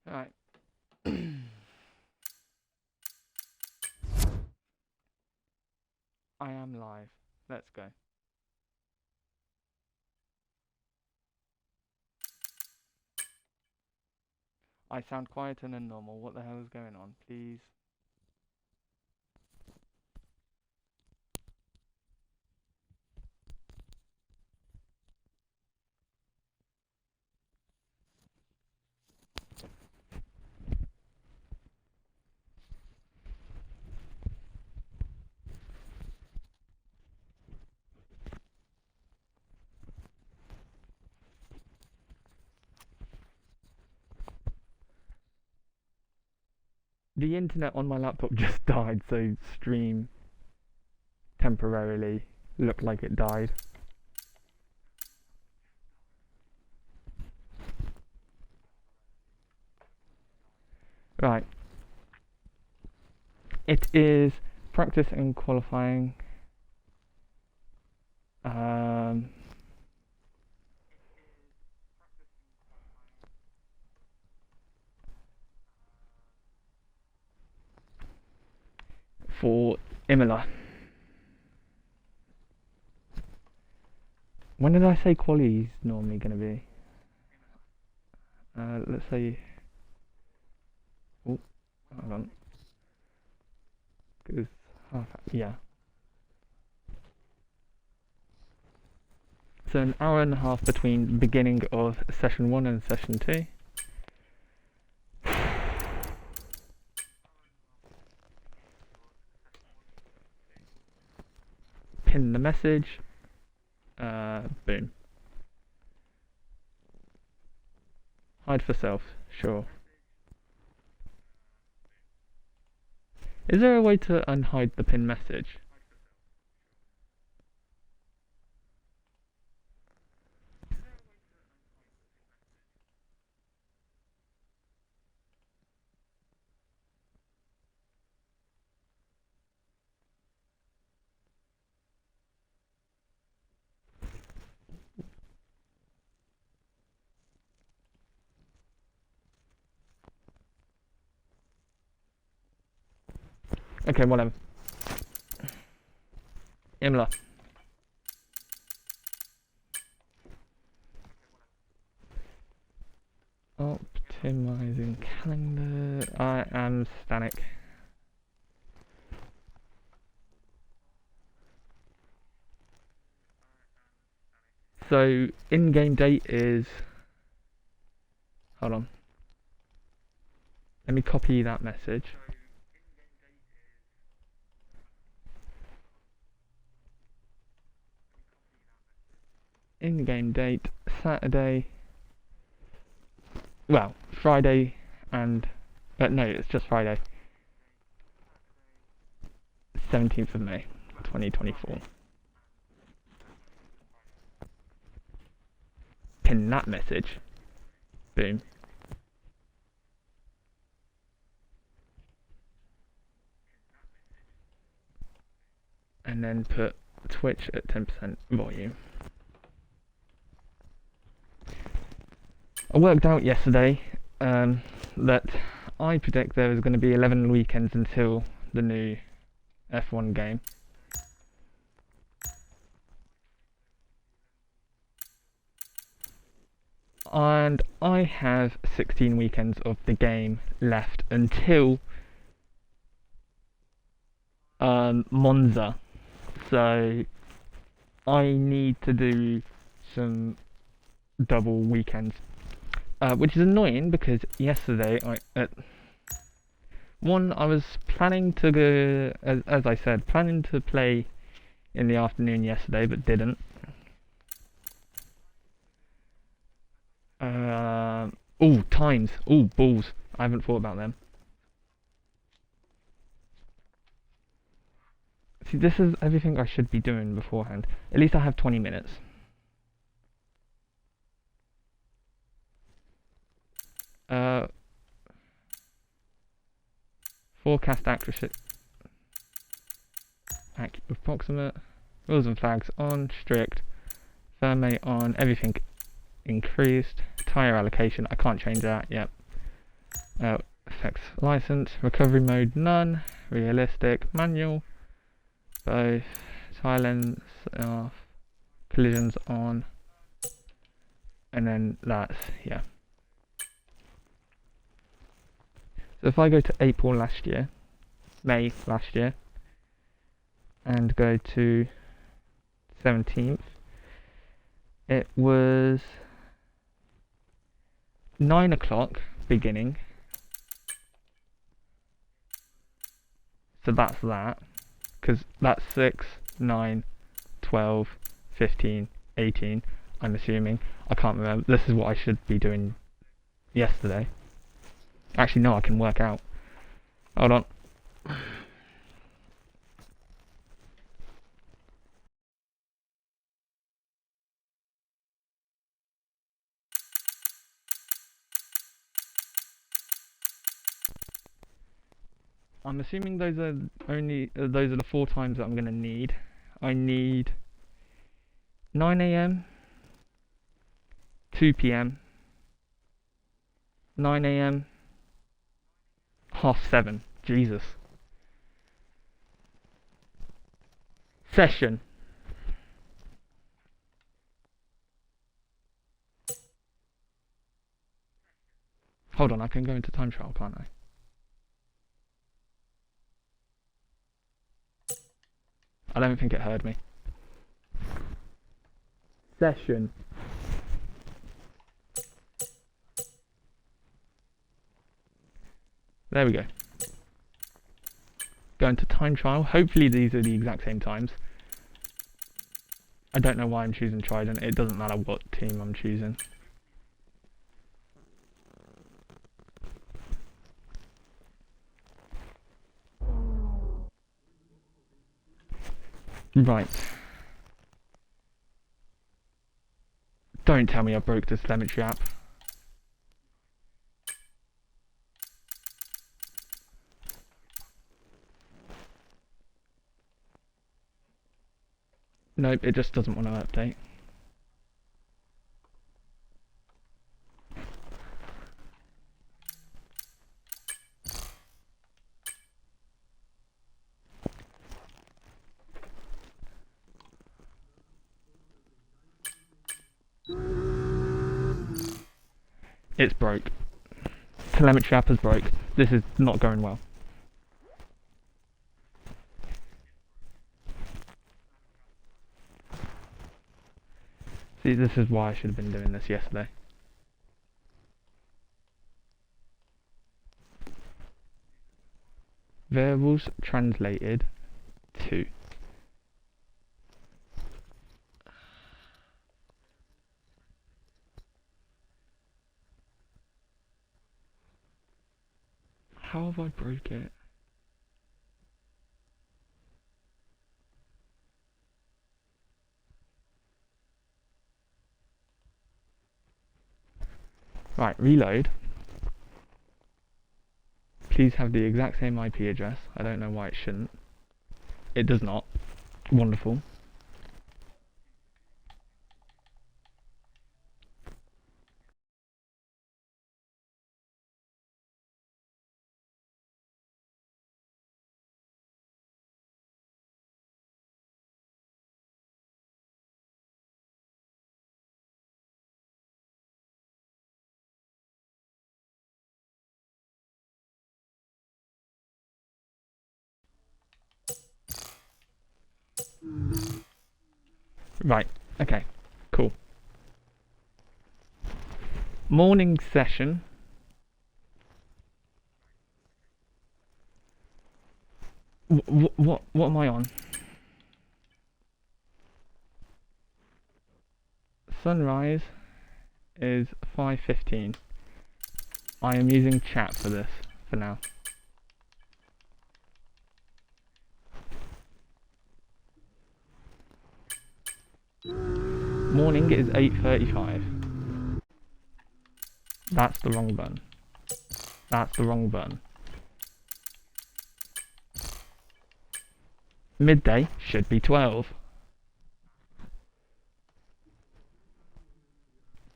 Alright. I am live. Let's go. I sound quieter than normal. What the hell is going on? Please. The internet on my laptop just died, so stream temporarily looked like it died. Right. It is practice and qualifying. For Imola. When did I say quali's normally going to be? Let's say... Oh, hold on. Because yeah. So an hour and a half between beginning of session 1 and session 2. Pin the message. Boom. Hide for self, sure. Is there a way to unhide the pin message? Okay, whatever. Imola. Optimizing calendar. I am Static. So in-game date is... Hold on. Let me copy that message. In-game date, Saturday, well, Friday and, no, it's just Friday, 17th of May, 2024. Pin that message, boom. And then put Twitch at 10% volume. I worked out yesterday that I predict there is going to be 11 weekends until the new F1 game. And I have 16 weekends of the game left until Monza. So I need to do some double weekends. Which is annoying because yesterday I was planning to go, as I said, planning to play in the afternoon yesterday, but didn't. Times. Balls. I haven't thought about them. See, this is everything I should be doing beforehand. At least I have 20 minutes. Forecast accuracy. Approximate. Rules and flags on. Strict. Firmware on, everything increased. Tire allocation, I can't change that, yep. Effects license, recovery mode none, realistic, manual, both, silence off, collisions on, and then that's, yeah. So if I go to April last year, May last year, and go to 17th, it was 9 o'clock beginning. So that's that, because that's 6, 9, 12, 15, 18, I'm assuming. I can't remember. This is what I should be doing yesterday. Actually, no, I can work out. Hold on. I'm assuming those are the 4 times that I'm going to need. I need 9 AM, 2 PM, 9 AM, 7:30. Jesus. Session. Hold on, I can go into time trial, can't I? I don't think it heard me. Session. There we go. Go into time trial. Hopefully these are the exact same times. I don't know why I'm choosing Trident. It doesn't matter what team I'm choosing. Right. Don't tell me I broke this telemetry app. Nope, it just doesn't want to update. It's broke. Telemetry app is broke. This is not going well. See, this is why I should have been doing this yesterday. Variables translated to. How have I broke it? Right, reload. Please have the exact same IP address. I don't know why it shouldn't. It does not. Wonderful. Right, okay, cool. Morning session. What am I on? Sunrise is 5:15. I am using chat for this, for now. Morning is 8:35. That's the wrong button. That's the wrong button. Midday should be 12.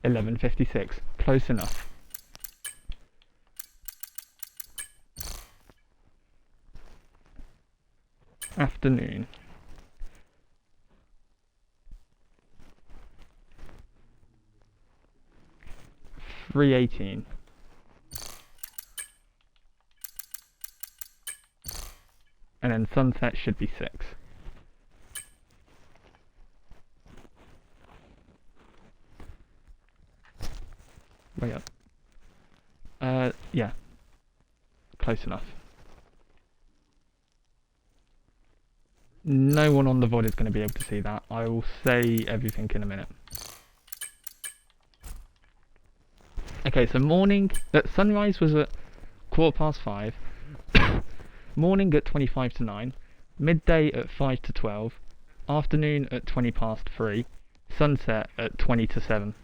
11:56. Close enough. Afternoon. $3.18. And then sunset should be 6. Way up. Yeah. Close enough. No one on the VOD is going to be able to see that. I will say everything in a minute. Okay, so sunrise was at 5:15. Morning at 5:25 to 9. Midday at 5 to 12. Afternoon at 3:20. Sunset at 20 to 7.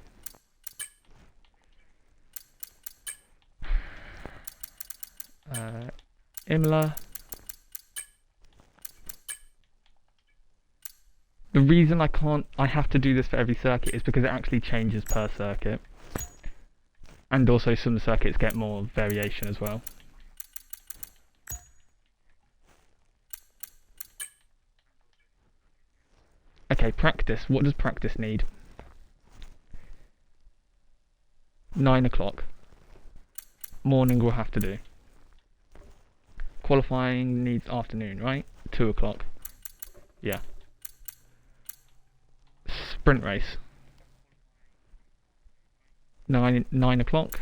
Imla. The reason I have to do this for every circuit is because it actually changes per circuit. And also some circuits get more variation as well. Okay, practice. What does practice need? 9 o'clock. Morning we'll have to do. Qualifying needs afternoon, right? 2 o'clock. Yeah. Sprint race. 9 o'clock.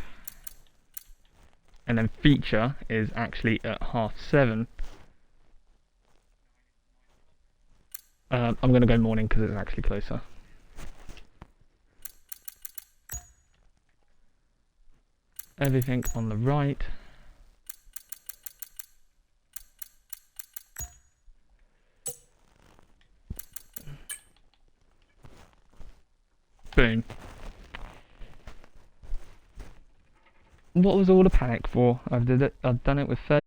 And then feature is actually at 7:30. I'm going to go morning because it's actually closer. Everything on the right. Boom. What was all the panic for? I've done it with 30.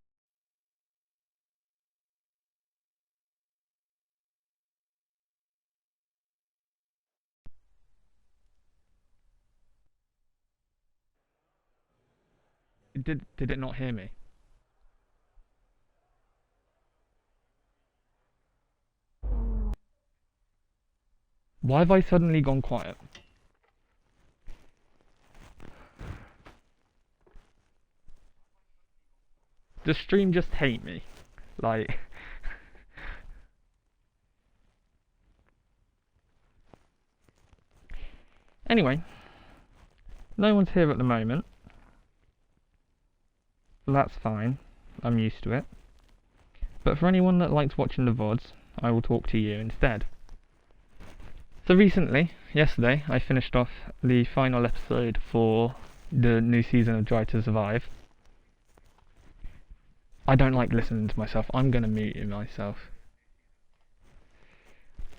Did it not hear me? Why have I suddenly gone quiet? Does stream just hate me? Like... Anyway. No one's here at the moment. That's fine. I'm used to it. But for anyone that likes watching the VODs, I will talk to you instead. So recently, yesterday, I finished off the final episode for the new season of Drive to Survive. I don't like listening to myself. I'm going to mute myself.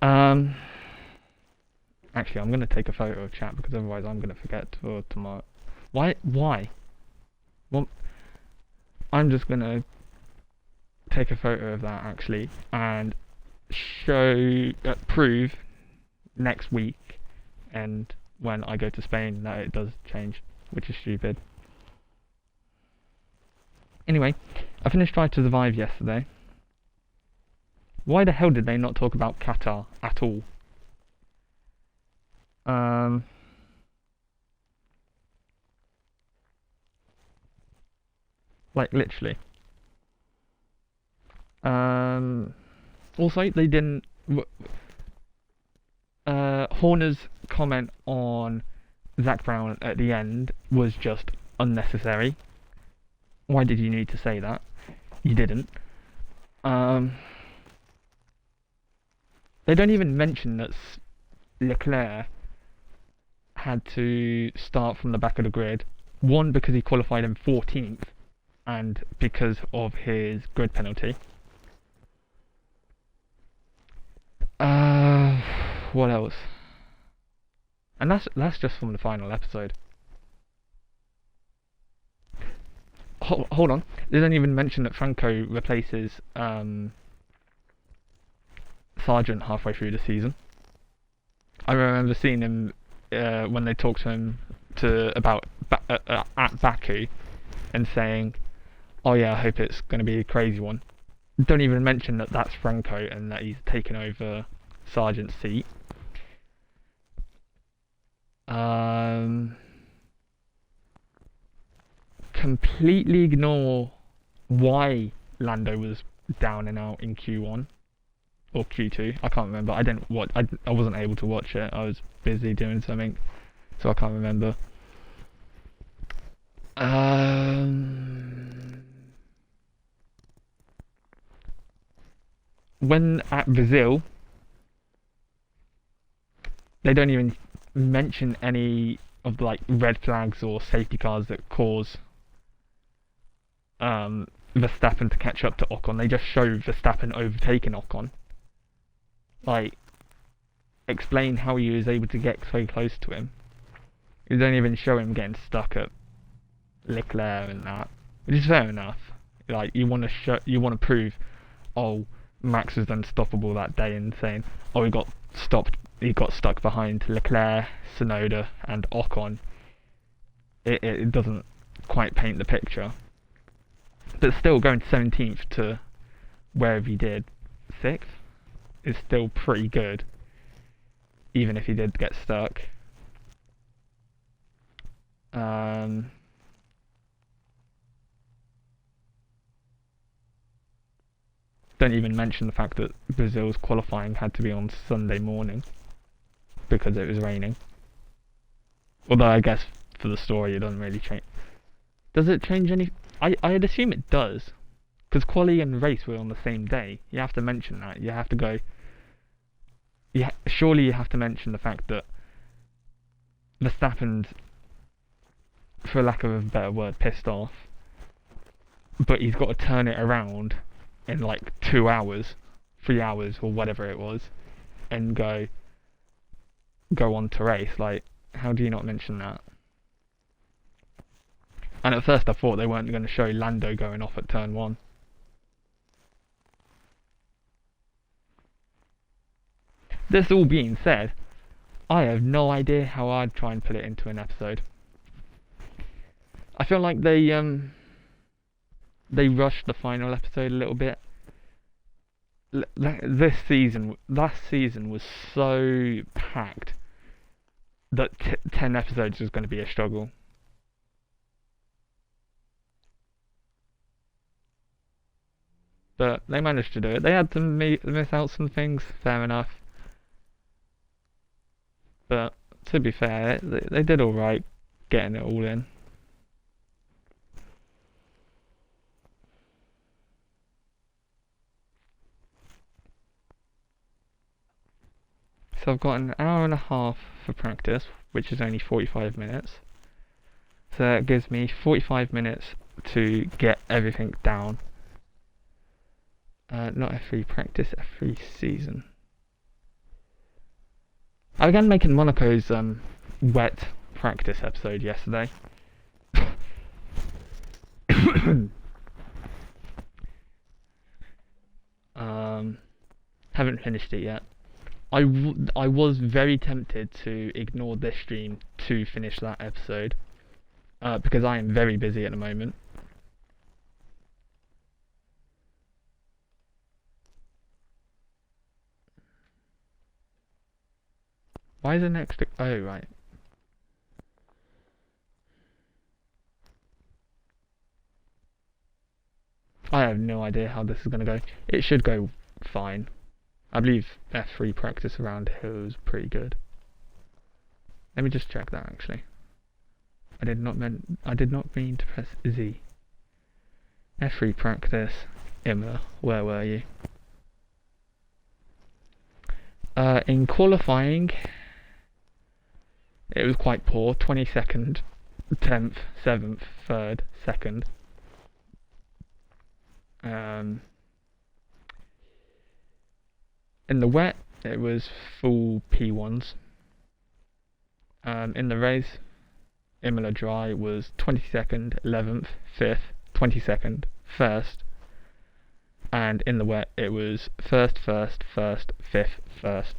Actually, I'm going to take a photo of chat because otherwise I'm going to forget for tomorrow. Why? Well, I'm just going to take a photo of that actually and prove next week and when I go to Spain that it does change, which is stupid. Anyway, I finished Drive to Survive yesterday. Why the hell did they not talk about Qatar at all? Like literally. Also, they didn't. Horner's comment on Zach Brown at the end was just unnecessary. Why did you need to say that? You didn't. They don't even mention that Leclerc had to start from the back of the grid. One, because he qualified in 14th, and because of his grid penalty. What else? And that's just from the final episode. Hold on. They don't even mention that Franco replaces Sargent halfway through the season. I remember seeing him when they talked to him at Baku, and saying, "Oh yeah, I hope it's going to be a crazy one." Don't even mention that that's Franco and that he's taken over Sargent's seat. Completely ignore why Lando was down and out in Q1 or Q2. I can't remember. I didn't watch. I wasn't able to watch it. I was busy doing something, so I can't remember. When at Brazil, they don't even mention any of the red flags or safety cars that cause Verstappen to catch up to Ocon. They just show Verstappen overtaking Ocon. Explain how he was able to get so close to him. They don't even show him getting stuck at Leclerc and that, which is fair enough. You want to prove, oh, Max was unstoppable that day, and saying, oh, he got stuck behind Leclerc, Tsunoda, and Ocon. It doesn't quite paint the picture. But still, going 17th to wherever he did, 6th, is still pretty good, even if he did get stuck. Don't even mention the fact that Brazil's qualifying had to be on Sunday morning because it was raining. Although I guess for the story it doesn't really change. Does it change any? I'd assume it does, because quali and race were on the same day. You have to mention that. You have to go. Surely you have to mention the fact that Verstappen's, for lack of a better word, pissed off, but he's got to turn it around in 2 hours, 3 hours, or whatever it was, and go on to race. How do you not mention that? And at first I thought they weren't going to show Lando going off at turn 1. This all being said, I have no idea how I'd try and put it into an episode. I feel like they rushed the final episode a little bit. Last season was so packed that 10 episodes was going to be a struggle. But they managed to do it. They had to miss out some things, fair enough. But to be fair, they did alright getting it all in. So I've got an hour and a half for practice, which is only 45 minutes. So that gives me 45 minutes to get everything down. Not F3 practice, F3 season. I began making Monaco's wet practice episode yesterday. Haven't finished it yet. I was very tempted to ignore this stream to finish that episode, because I am very busy at the moment. Why is it next to... Oh, right. I have no idea how this is going to go. It should go fine. I believe F3 practice around here was pretty good. Let me just check that actually. I did not mean to press Z. F3 practice, Imola, where were you? In qualifying, it was quite poor. 22nd, 10th, 7th, 3rd, 2nd. In the wet, it was full P1s. In the race, Imola dry was 22nd, 11th, 5th, 22nd, 1st. And in the wet, it was 1st, 1st, 1st, 5th, 1st.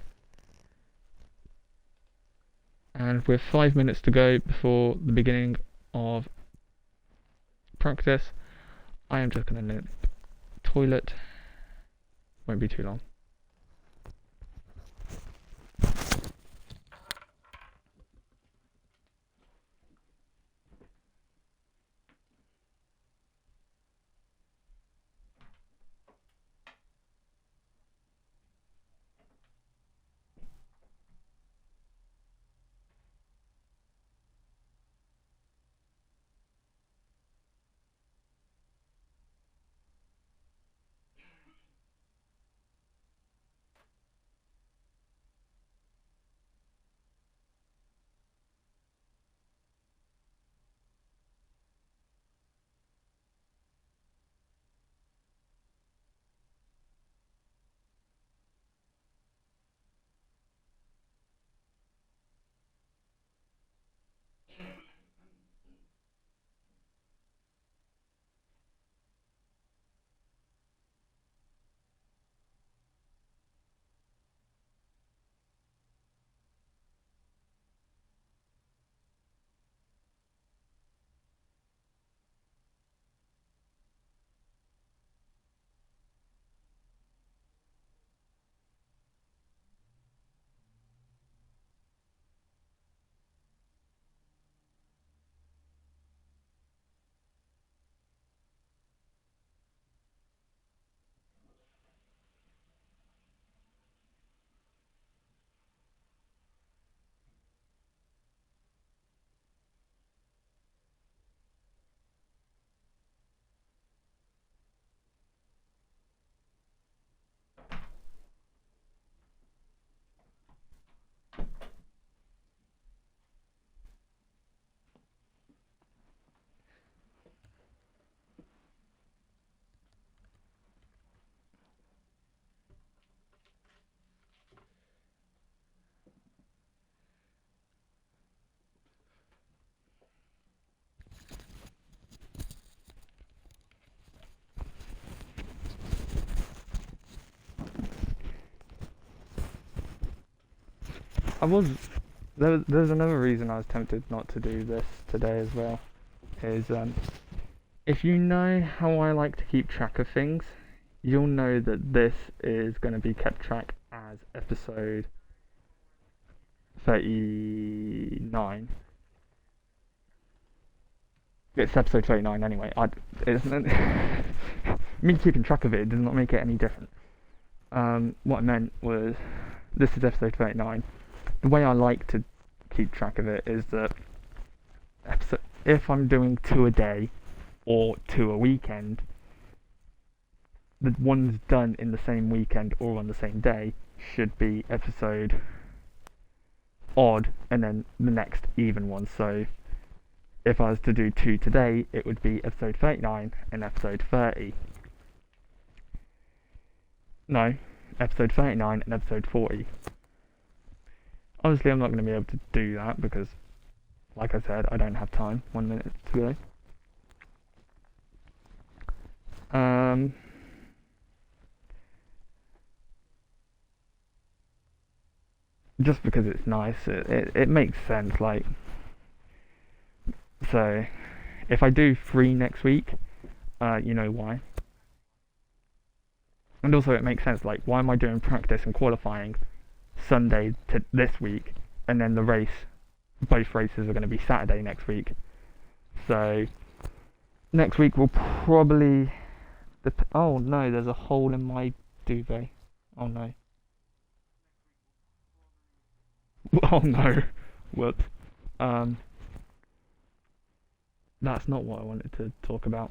And with 5 minutes to go before the beginning of practice, I am just going to nip toilet. Won't be too long. There's another reason I was tempted not to do this today as well, is if you know how I like to keep track of things, you'll know that this is going to be kept track as episode 39. It's episode 39 anyway. Me keeping track of it does not make it any different. What I meant was, this is episode 39. The way I like to keep track of it is that if I'm doing 2 a day or 2 a weekend, the ones done in the same weekend or on the same day should be episode odd and then the next even one. So if I was to do 2 today, it would be episode 39 and episode 30. No, episode 39 and episode 40. Obviously I'm not going to be able to do that because, like I said, I don't have time. 1 minute to go. Just because it's nice, it makes sense, like, so if I do 3 next week, you know why. And also it makes sense, like, why am I doing practice and qualifying Sunday to this week, and then the race, both races are going to be Saturday next week. So next week will probably oh no, there's a hole in my duvet. Oh no. Oh no. Whoops. That's not what I wanted to talk about.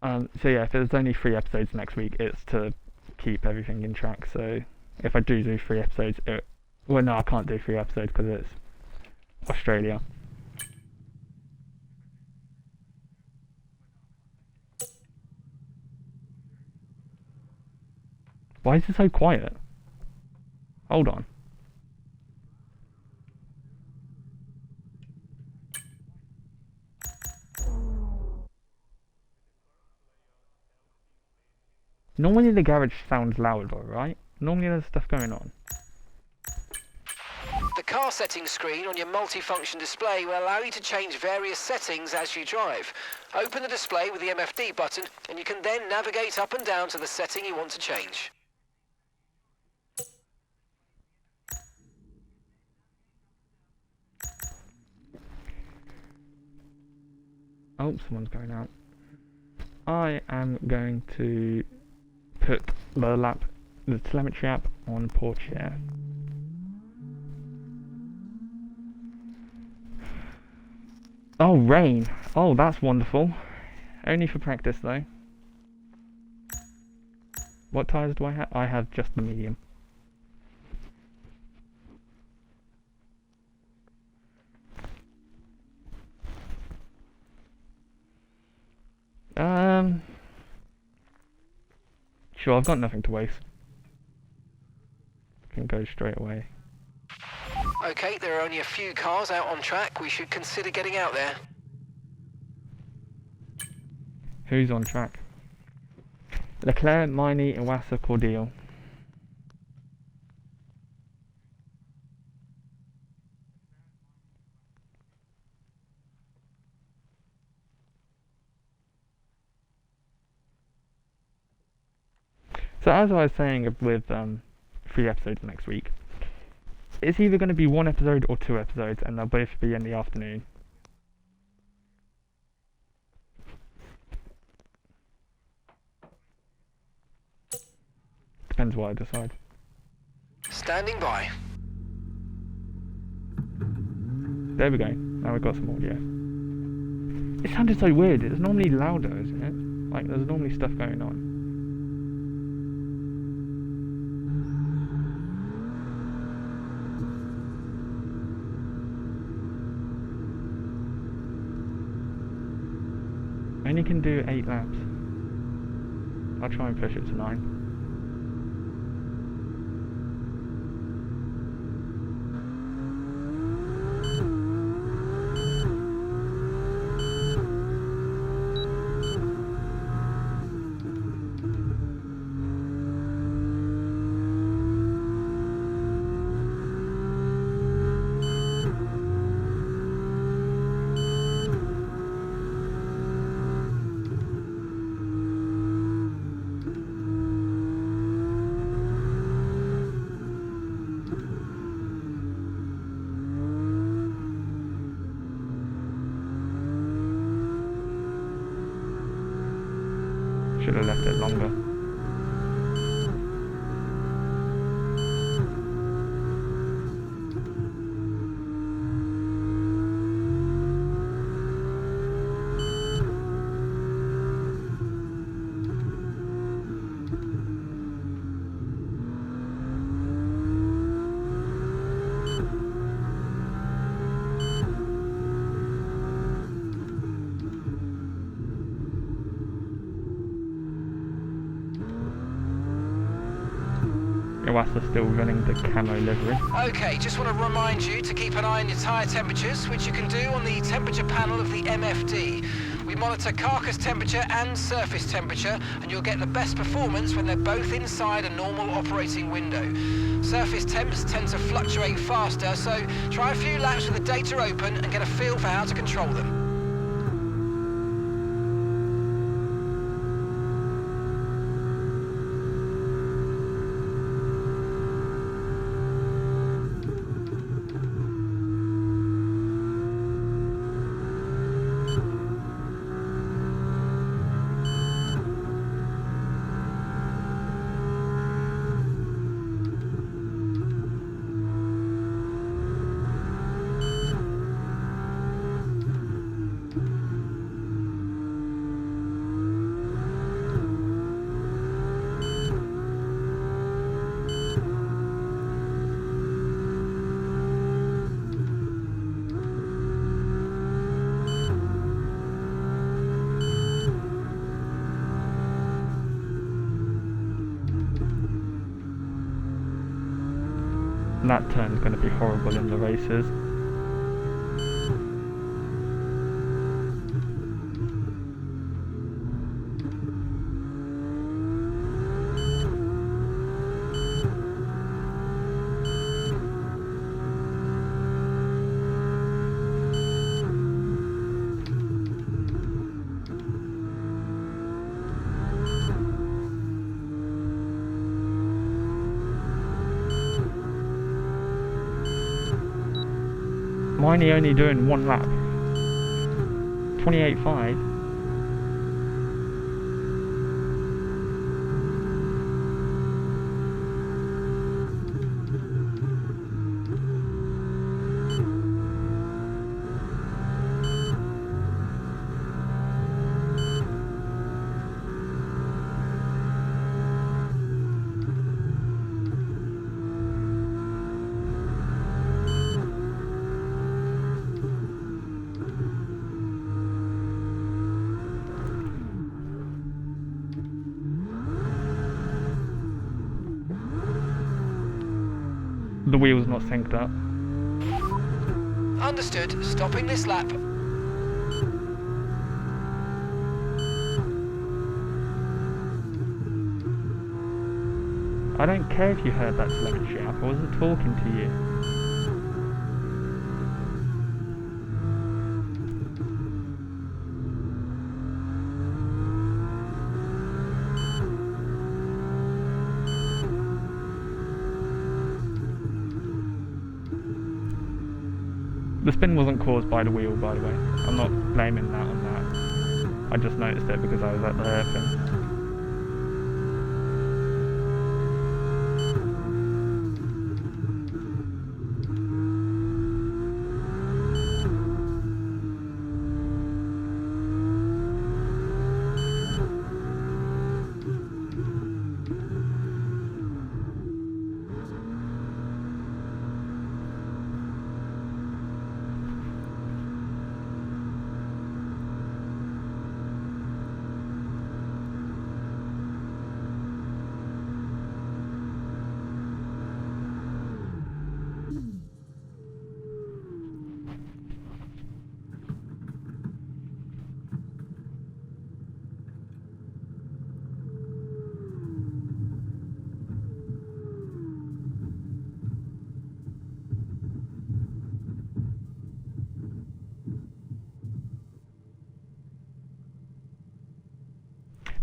So yeah, if there's only 3 episodes next week, it's to keep everything in track. So if I do 3 episodes, well no, I can't do 3 episodes because it's Australia. Why is it so quiet? Hold on. Normally the garage sounds louder, right? Normally there's stuff going on. The car settings screen on your multifunction display will allow you to change various settings as you drive. Open the display with the MFD button and you can then navigate up and down to the setting you want to change. Oh, someone's going out. I am going to put the telemetry app on port share. Oh, rain. Oh, that's wonderful. Only for practice though. What tyres do I have? I have just the medium. Sure, I've got nothing to waste. Can go straight away. Okay, there are only a few cars out on track. We should consider getting out there. Who's on track? Leclerc, Miney, Iwasa, Cordial. So as I was saying with 3 episodes next week, it's either going to be 1 episode or 2 episodes, and they'll both be in the afternoon. Depends what I decide. Standing by. There we go. Now we've got some audio. It sounded so weird. It's normally louder, isn't it? Like there's normally stuff going on. Only can do 8 laps. I'll try and push it to 9. Should have left it longer. Iwasa's still running the camo livery. Okay, just want to remind you to keep an eye on your tyre temperatures, which you can do on the temperature panel of the MFD. We monitor carcass temperature and surface temperature, and you'll get the best performance when they're both inside a normal operating window. Surface temps tend to fluctuate faster, so try a few laps with the data open and get a feel for how to control them. That turn's going to be horrible in the races. mine are only doing one lap. 28.5. The wheel's not synced up. Understood. Stopping this lap. I don't care if you heard that telemetry app, I wasn't talking to you. The spin wasn't caused by the wheel, by the way. I'm not blaming that on that. I just noticed it because I was at the hairpin.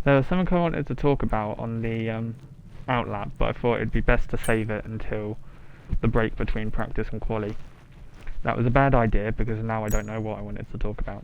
There was something I wanted to talk about on the outlap, but I thought it'd be best to save it until the break between practice and quali. That was a bad idea because now I don't know what I wanted to talk about.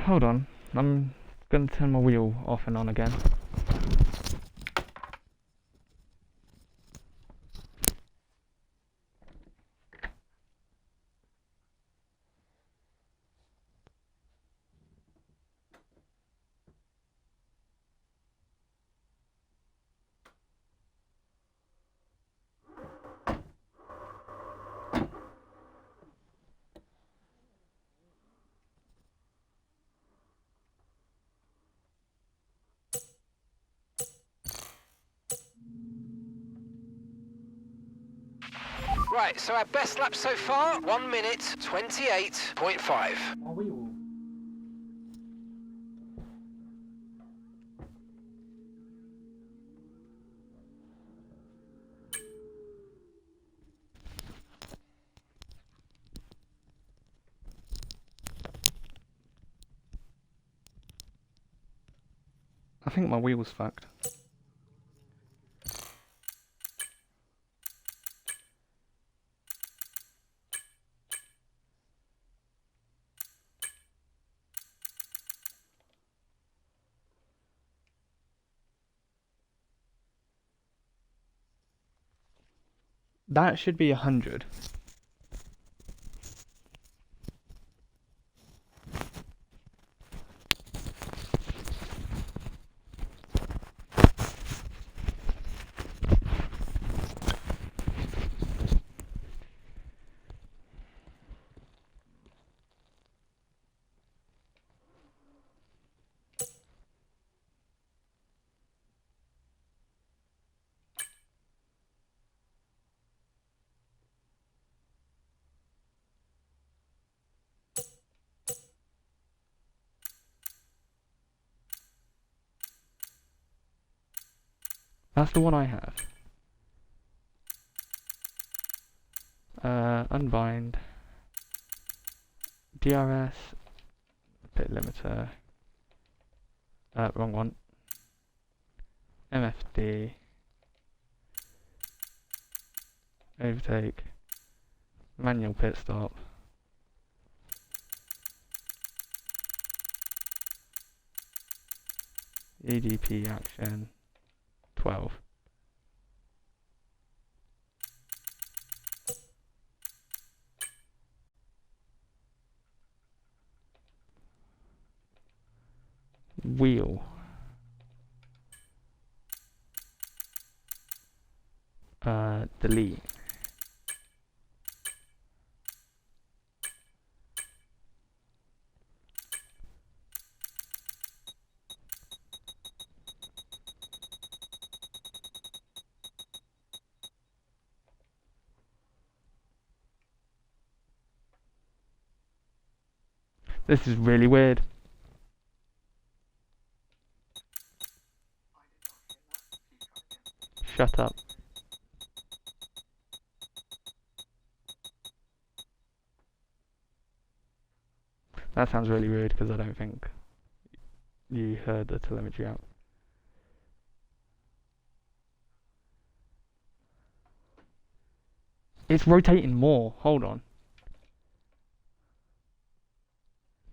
Hold on, I'm going to turn my wheel off and on again. Right, so our best lap so far, 1 minute 28.5. I think my wheel's fucked. That should be 100. That's the one I have. Unbind. DRS. Bit limiter. Wrong one. MFD. Overtake. Manual pit stop. EDP action 12. Wheel. Delete. This is really weird. Shut up. That sounds really rude because I don't think you heard the telemetry out. It's rotating more. Hold on.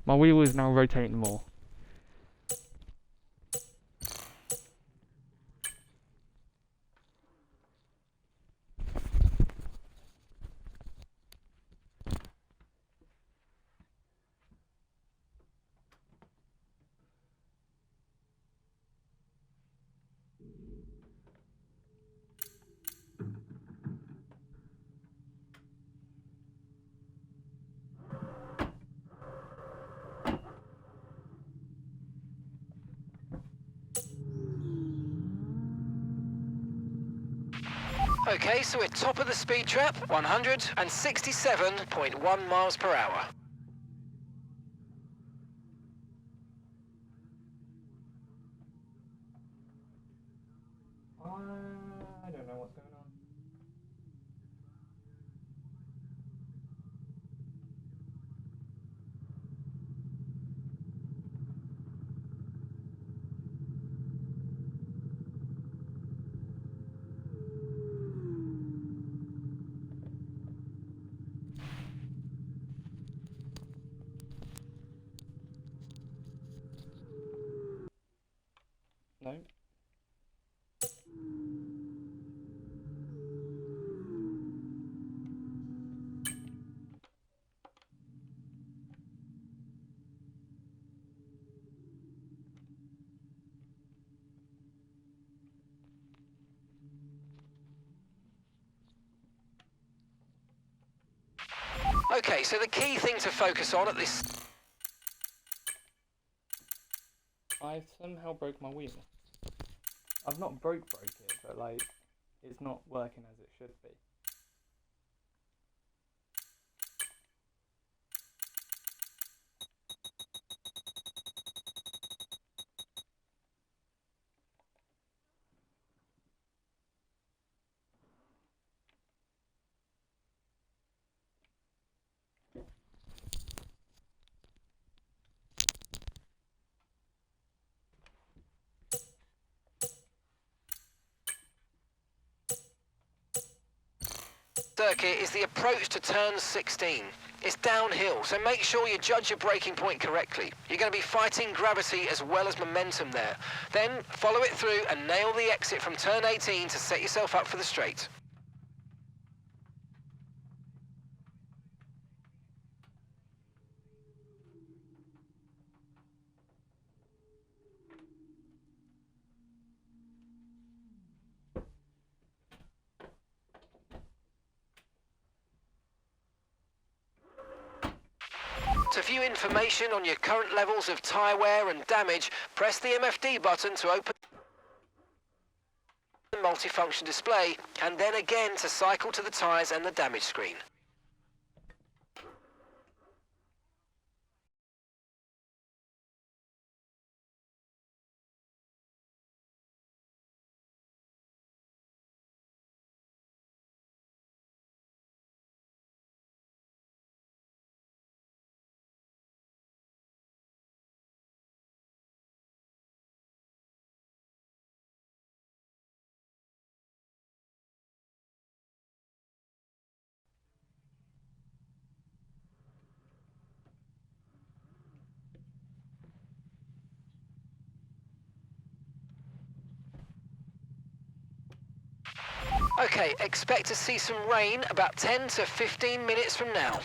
My wheel is now rotating more. Okay, so we're top of the speed trap, 167.1 miles per hour. I don't know what's going on. No. Okay, so the key thing to focus on at this... I've somehow broke my wheel. I've not broke it, but like, it's not working as it should be. circuit is the approach to turn 16. It's downhill, so make sure you judge your braking point correctly. You're going to be fighting gravity as well as momentum there. Then follow it through and nail the exit from turn 18 to set yourself up for the straight. To view information on your current levels of tyre wear and damage, press the MFD button to open the multifunction display, and then again to cycle to the tyres and the damage screen. Okay, expect to see some rain about 10 to 15 minutes from now.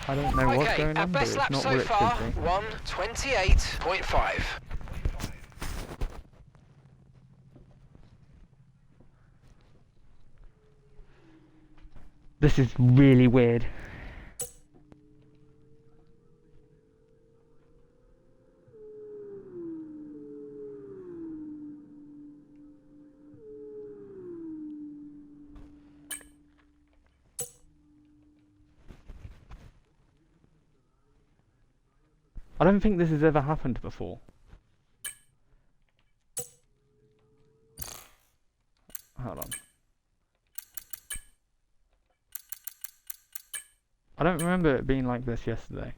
I don't know what's Okay, going our on, but best it's lap not so what it far, should be. 1:28.5. This is really weird. I don't think this has ever happened before. Hold on. I don't remember it being like this yesterday.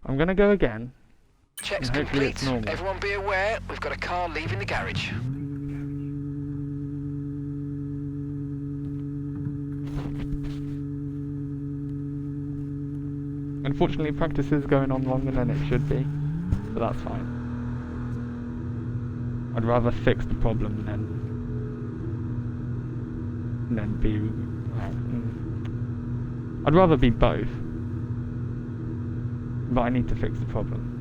I'm gonna go again. Checks And hopefully it's complete. normal. Everyone be aware, we've got a car leaving the garage. Unfortunately, practice is going on longer than it should be, but that's fine. I'd rather fix the problem than be. I'd rather be both, but I need to fix the problem.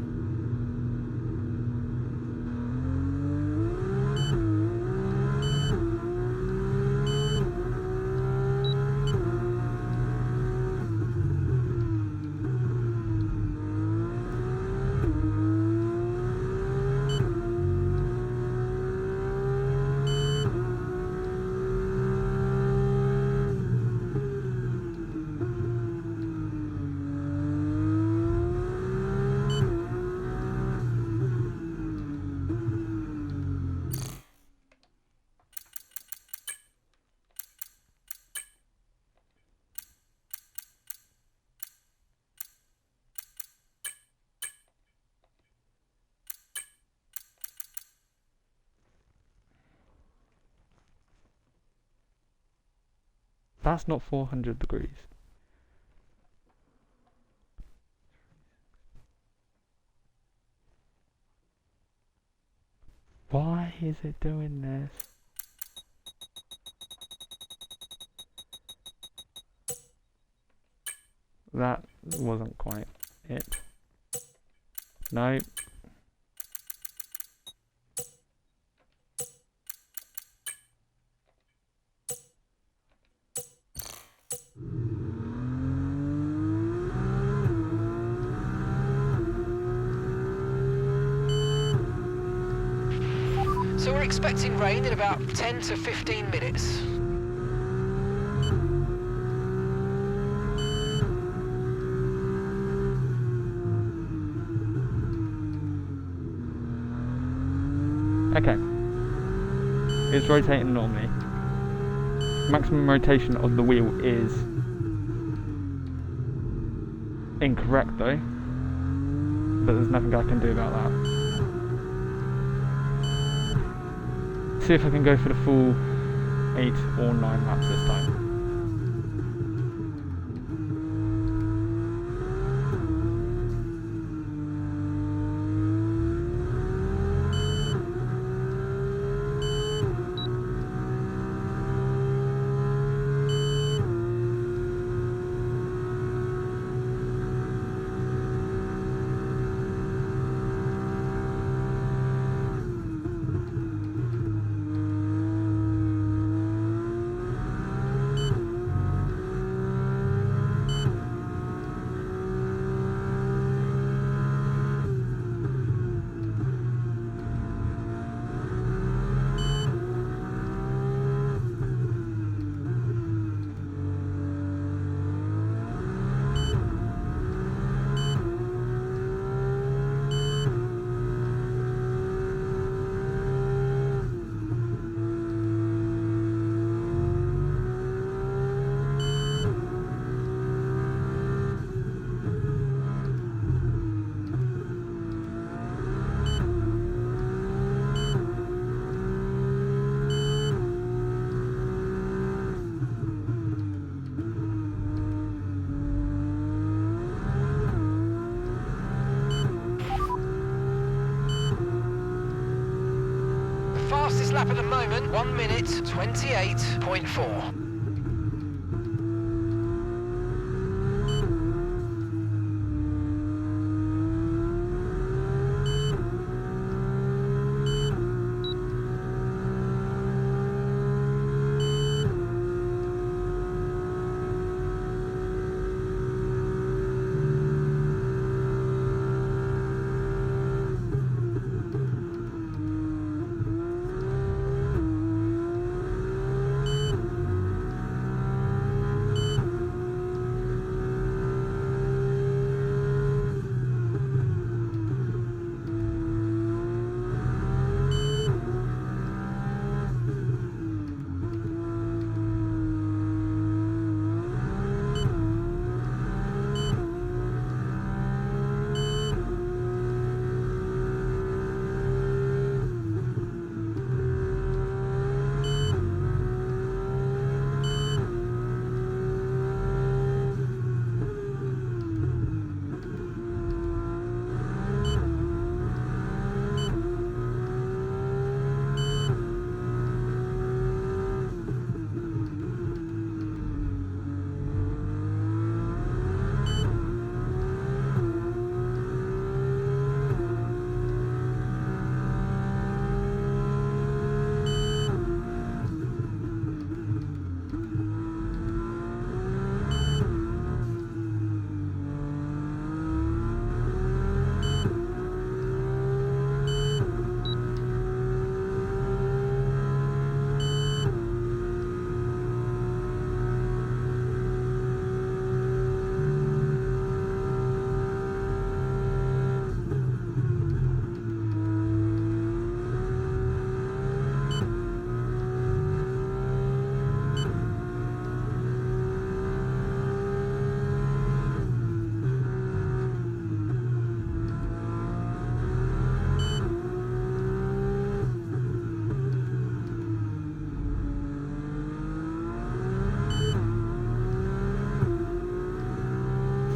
That's not 400 degrees. Why is it doing this? That wasn't quite it. No. So we're expecting rain in about 10 to 15 minutes. Okay. It's rotating normally. Maximum rotation of the wheel is incorrect though, but there's nothing I can do about that. See if I can go for the full 8 or 9 laps this time. lap at the moment, 1 minute 28.4.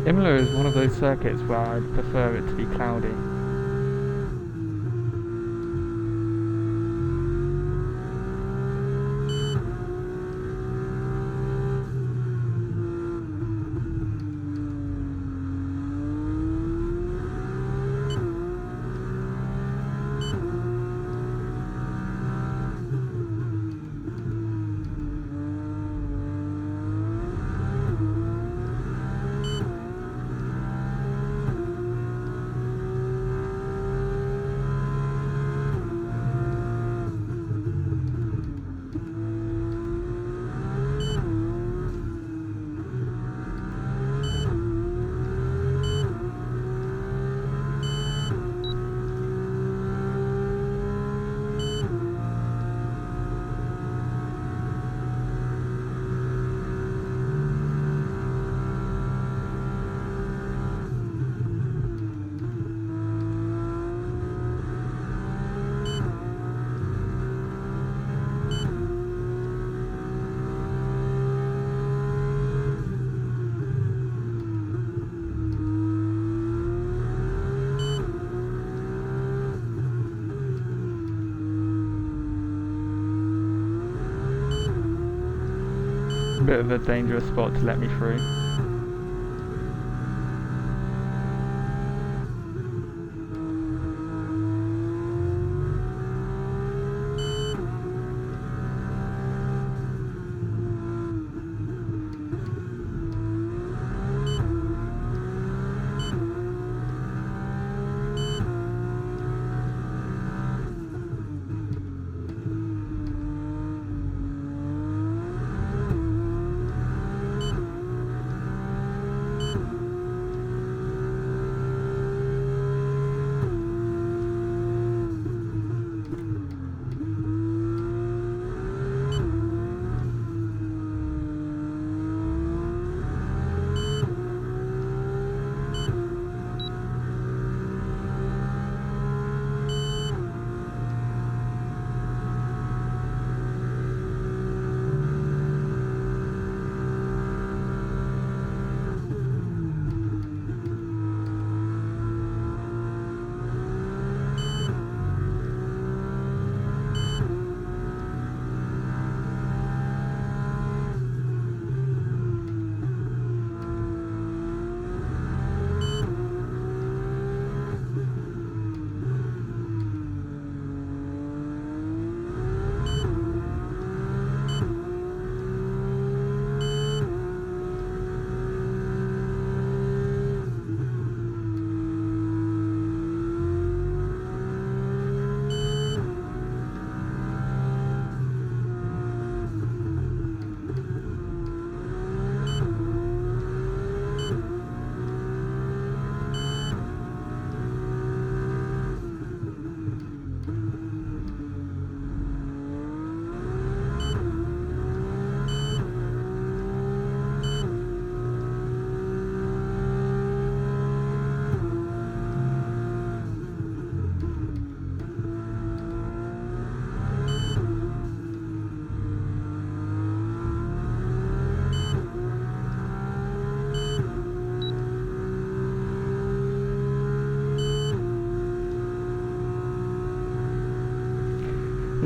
Imola is one of those circuits where I'd prefer it to be cloudy. Bit of a dangerous spot to let me through.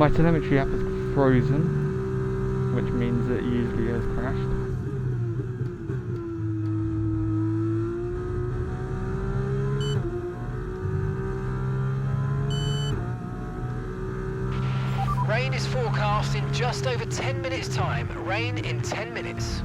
My telemetry app is frozen, which means it usually has crashed. Rain is forecast in just over 10 minutes' time. Rain in 10 minutes.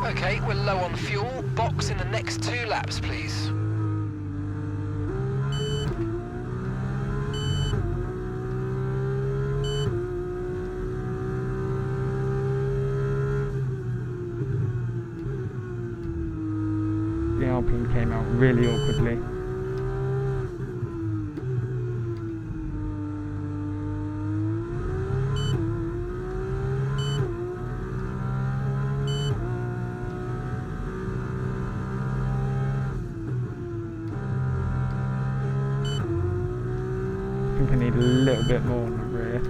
Okay, we're low on fuel. Box in the next 2 laps, please. The Alpine came out really awkwardly. I think I need a little bit more on the rear.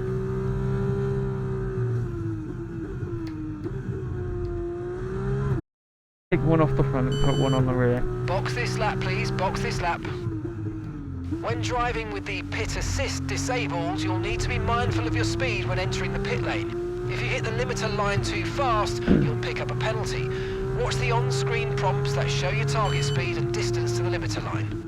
Take one off the front and put one on the rear. Box this lap, please. Box this lap. When driving with the pit assist disabled, you'll need to be mindful of your speed when entering the pit lane. If you hit the limiter line too fast, you'll pick up a penalty. Watch the on-screen prompts that show your target speed and distance to the limiter line.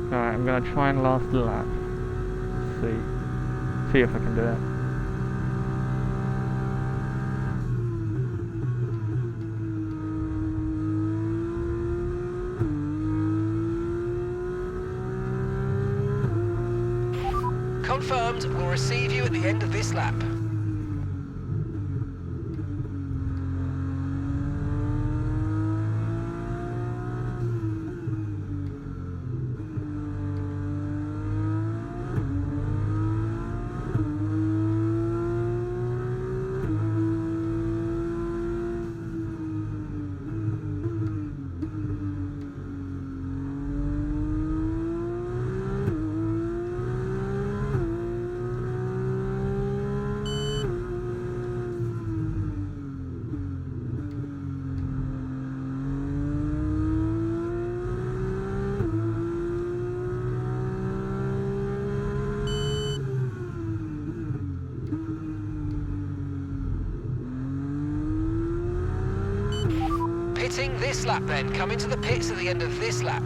Alright, I'm gonna try and last the lap. See if I can do it. Confirmed, we'll receive you at the end of this lap. Pitting this lap then. Come into the pits at the end of this lap.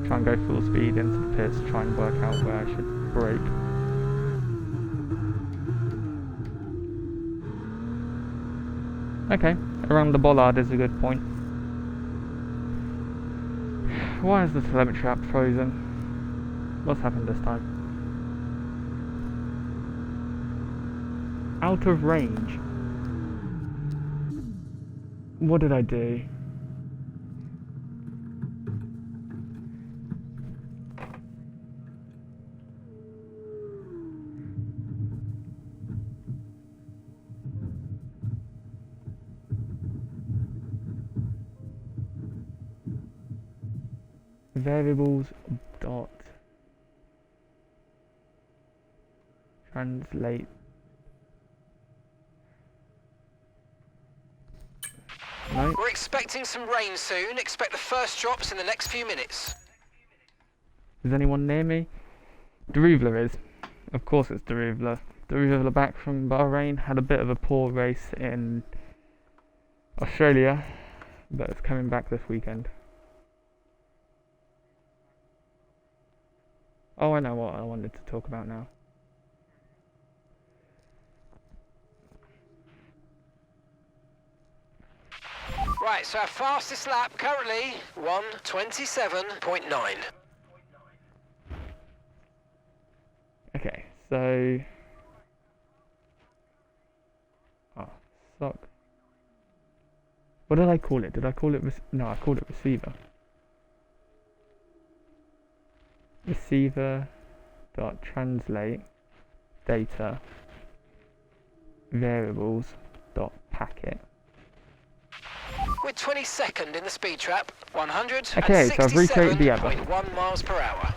Try and go full speed into the pits, try and work out where I should brake. Okay, around the bollard is a good point. Why is the telemetry app frozen? What's happened this time? Out of range. What did I do? variables dot translate. No. We're expecting some rain soon. Expect the first drops in the next few minutes. Is anyone near me? Deruvla is. Of course it's Deruvla. Deruvla back from Bahrain. Had a bit of a poor race in Australia, but it's coming back this weekend. Oh, I know what I wanted to talk about now. Right, so our fastest lap currently 1:27.9. Okay, so suck. What did I call it? Did I call it no, I called it receiver. Receiver dot translate data variables dot packet. We're 22nd in the speed trap, Okay, so I've recreated the error. 167.1 miles per hour.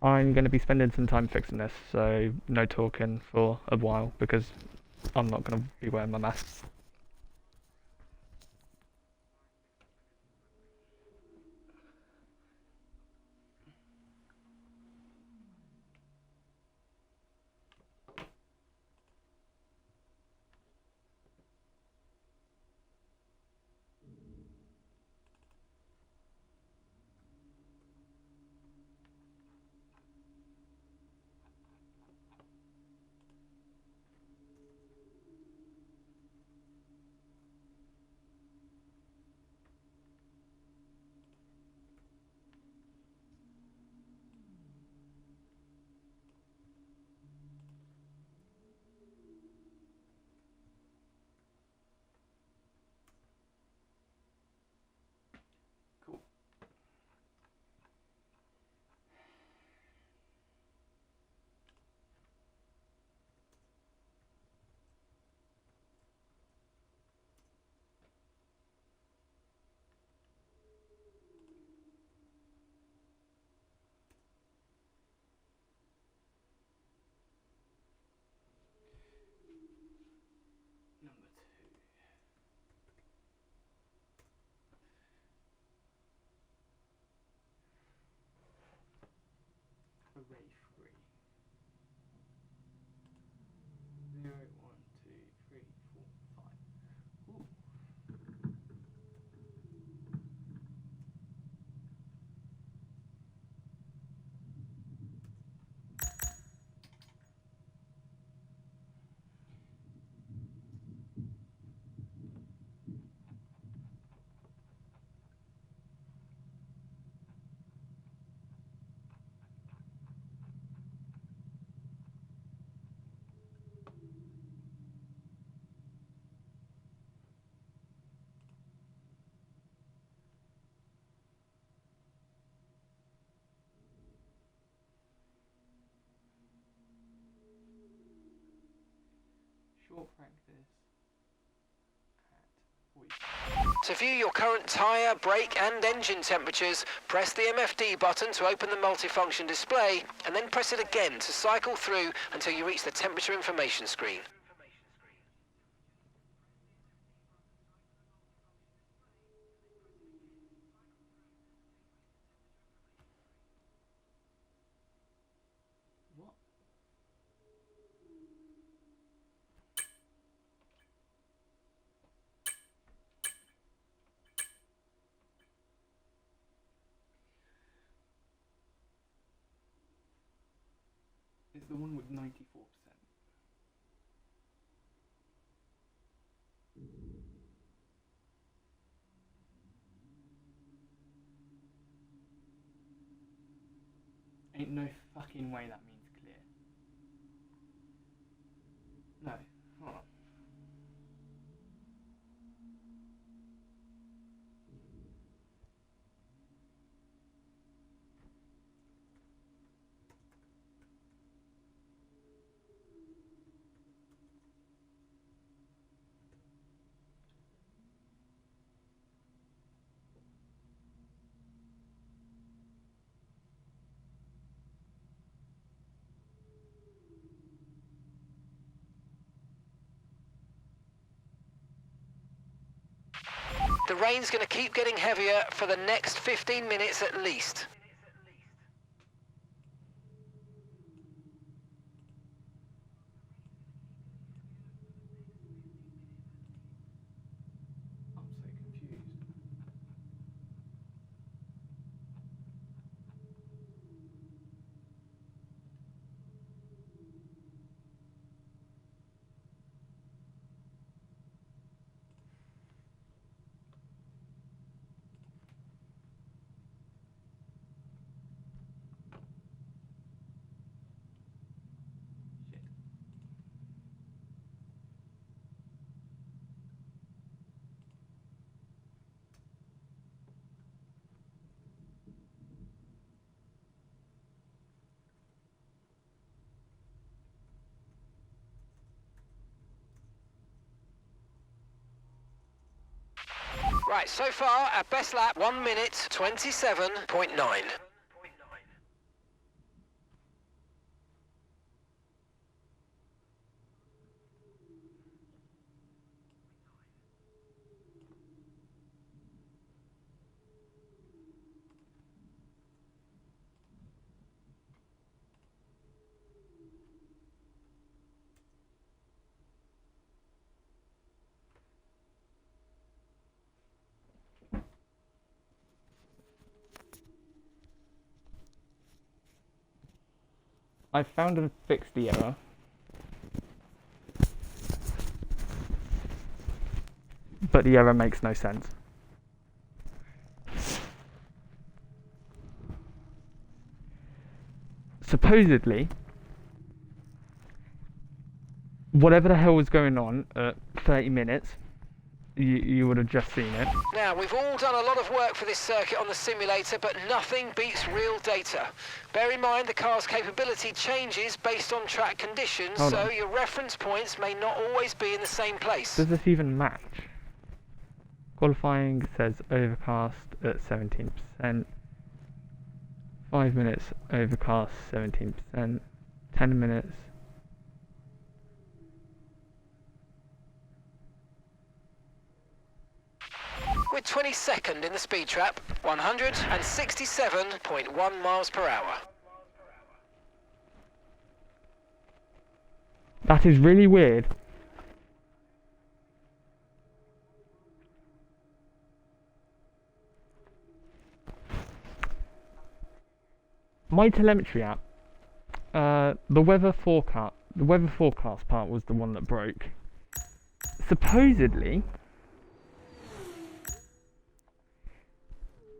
I'm going to be spending some time fixing this, so no talking for a while because I'm not going to be wearing my mask. Array free. 0, 1, 2, 3, 4, 5. Ooh. Short practice at 40. To view your current tyre, brake and engine temperatures, press the MFD button to open the multifunction display and then press it again to cycle through until you reach the temperature information screen. What? It's the one with 94%. Ain't no fucking way that means clear. No. Hold on. The rain's going to keep getting heavier for the next 15 minutes at least. I'm so confused. Right, so far, our best lap, 1 minute, 27.9. I found and fixed the error. But the error makes no sense. Supposedly, whatever the hell was going on at 30 minutes, you would have just seen it. Now, we've all done a lot of work for this circuit on the simulator, but nothing beats real data. Bear in mind the car's capability changes based on track conditions, Hold so on. your reference points may not always be in the same place. Does this even match? Qualifying says overcast at 17%. 5 minutes overcast 17%. 10 minutes. We're 22nd in the speed trap, 167.1 miles per hour. That is really weird. My telemetry app, the weather forecast part was the one that broke. Supposedly,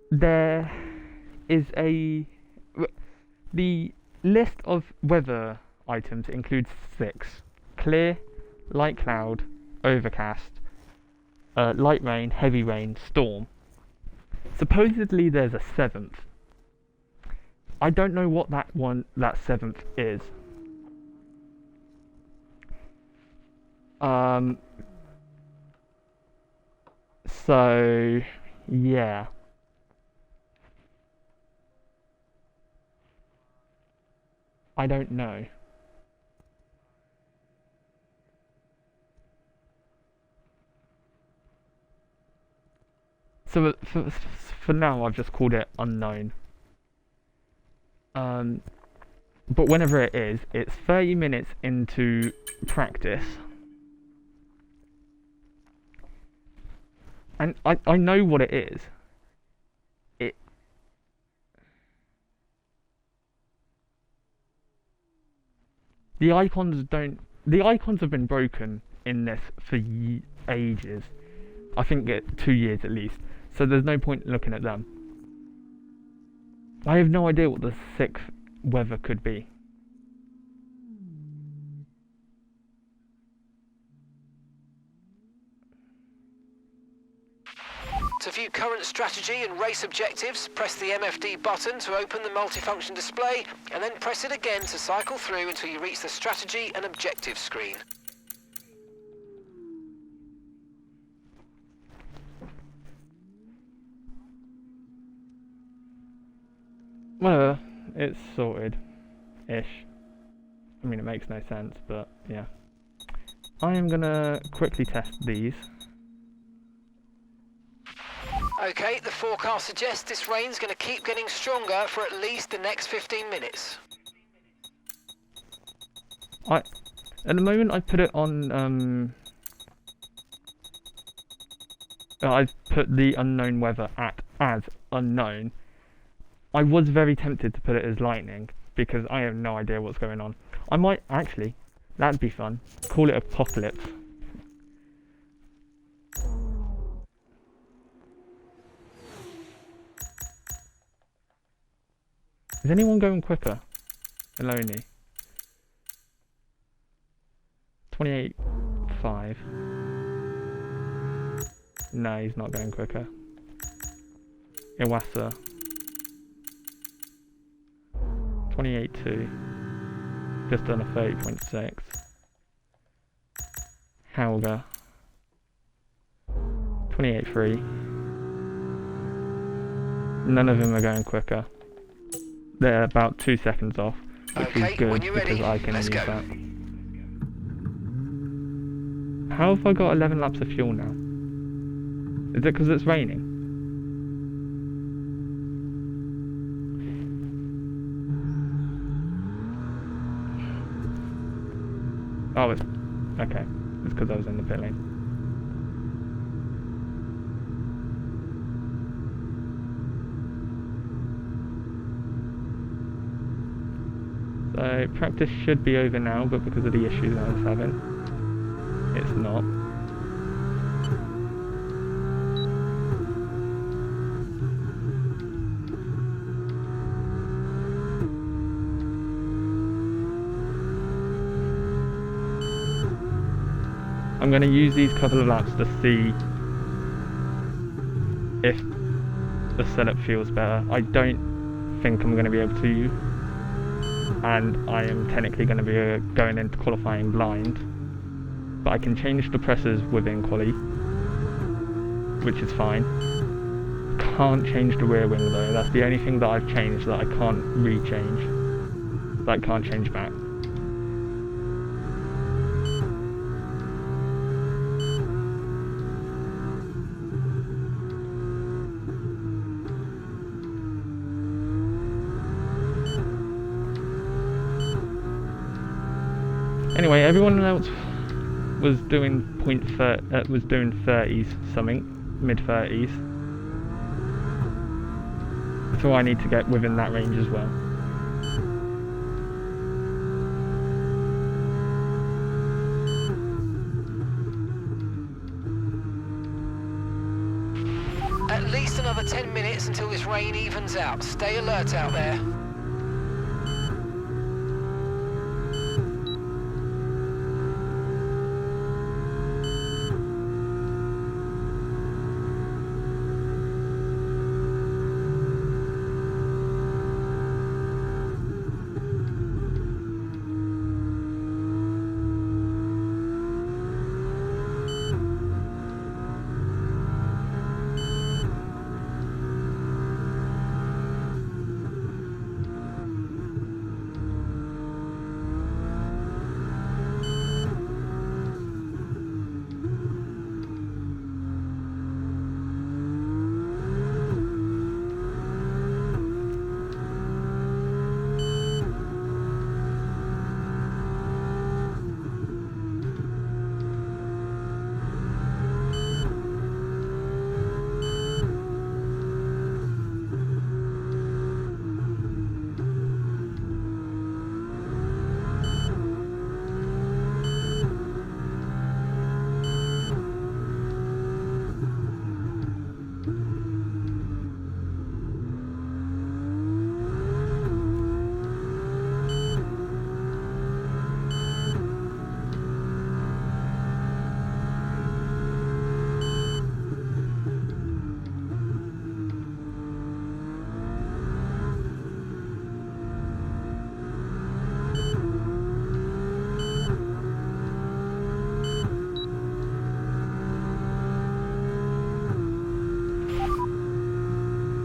there is the list of weather items includes 6: clear, light cloud, overcast, light rain, heavy rain, storm. Supposedly there's a 7th. I don't know what that 7th is. So yeah. I don't know. So for now, I've just called it unknown. But whenever it is, it's 30 minutes into practice. And I know what it is. The icons have been broken in this for ages. I think 2 years at least. So there's no point looking at them. I have no idea what the 6th weather could be. To view current strategy and race objectives, press the MFD button to open the multifunction display, and then press it again to cycle through until you reach the strategy and objectives screen. Whatever, it's sorted-ish. I mean, it makes no sense, but yeah. I am gonna quickly test these. Okay, the forecast suggests this rain's going to keep getting stronger for at least the next 15 minutes. At the moment I put it on, I've put the unknown weather as unknown. I was very tempted to put it as lightning, because I have no idea what's going on. I might, actually, that'd be fun, call it apocalypse. Is anyone going quicker? Eloni. 28.5. No, he's not going quicker. Iwasa. 28.2. Just done a 30.6. Hauger. 28.3. None of them are going quicker. They're about 2 seconds off, which is good because I can use that. How have I got 11 laps of fuel now? Is it because it's raining? Oh, it's... okay. It's because I was in the pit lane. So, practice should be over now, but because of the issues I was having, it's not. I'm going to use these couple of laps to see if the setup feels better. I don't think I'm going to be able to, and I am technically going to be going into qualifying blind, but I can change the pressures within quali, which is fine. Can't change the rear wing though. That's the only thing that I've changed that I can't re-change, that I can't change back. Anyway, everyone else was doing was doing 30s something, mid 30s. So I need to get within that range as well. At least another 10 minutes until this rain evens out. Stay alert out there.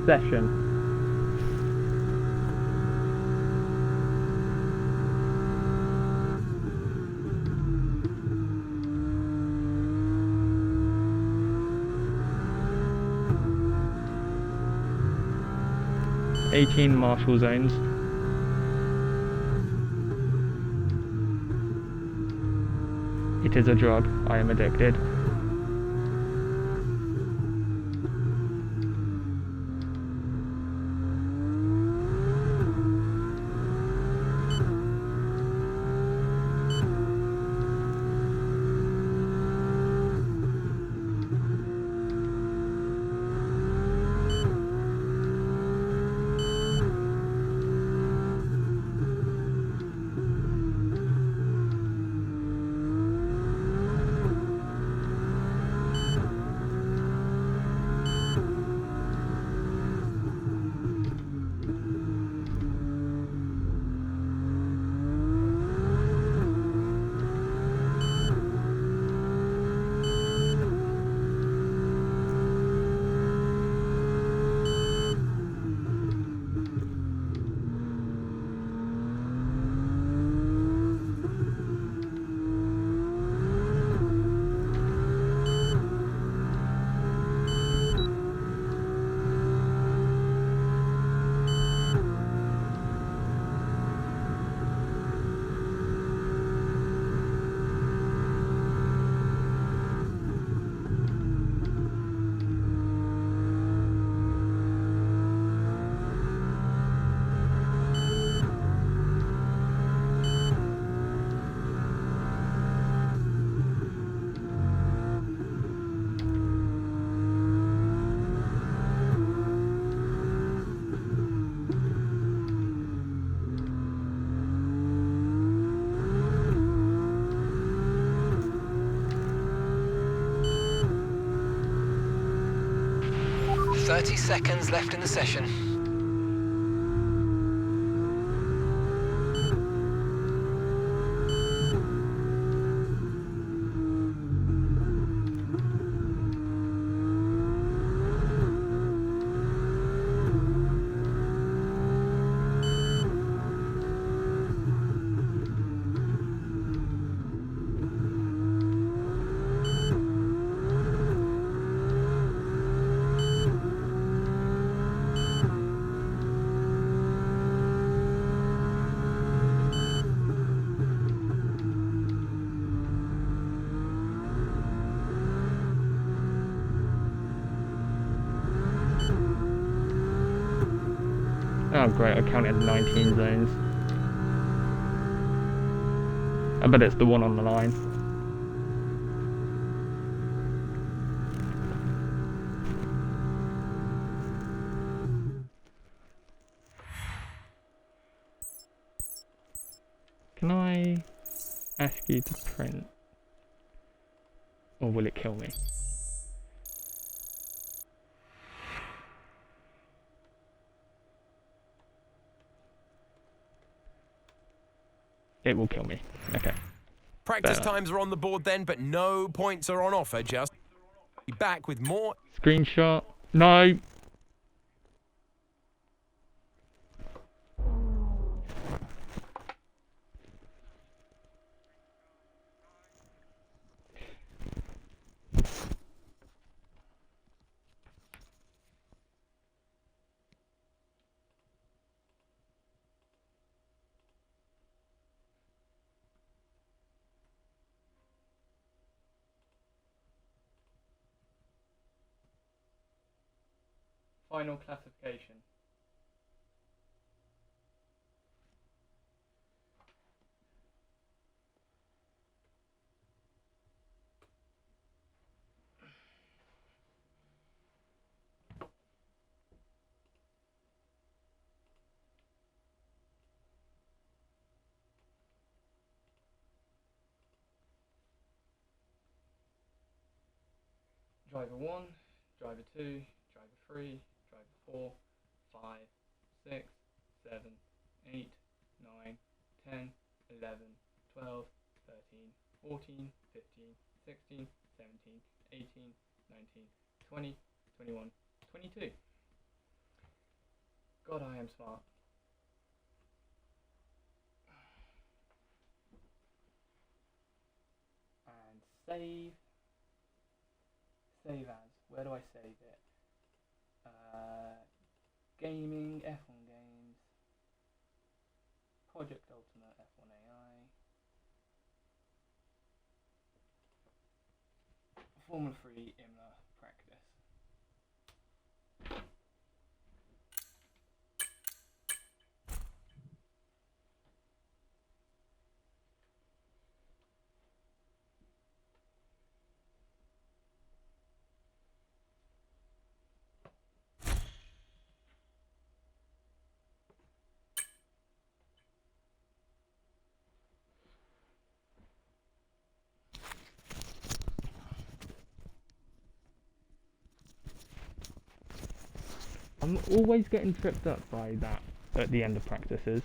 Session. 18 marshal zones. It is a drug. I am addicted. "30 seconds left in the session." Oh great, I counted 19 zones. I bet it's the one on the line. Can I ask you to print? Or will it kill me? It will kill me. Okay. Practice Better. times are on the board then, but no points are on offer. Just be back with more. Screenshot. No. Final classification. Driver 1, driver 2, driver 3, driver 4, 5, 6, 7, 8, 9, 10, 11, 12, 13, 14, 15, 16, 17, 18, 19, 20, 21, 22. God, I am smart. And save. Save as. Where do I save it? Gaming, F1 game. Project Ultimate F1AI. Formula 3 IMLA practice. I'm always getting tripped up by that at the end of practices.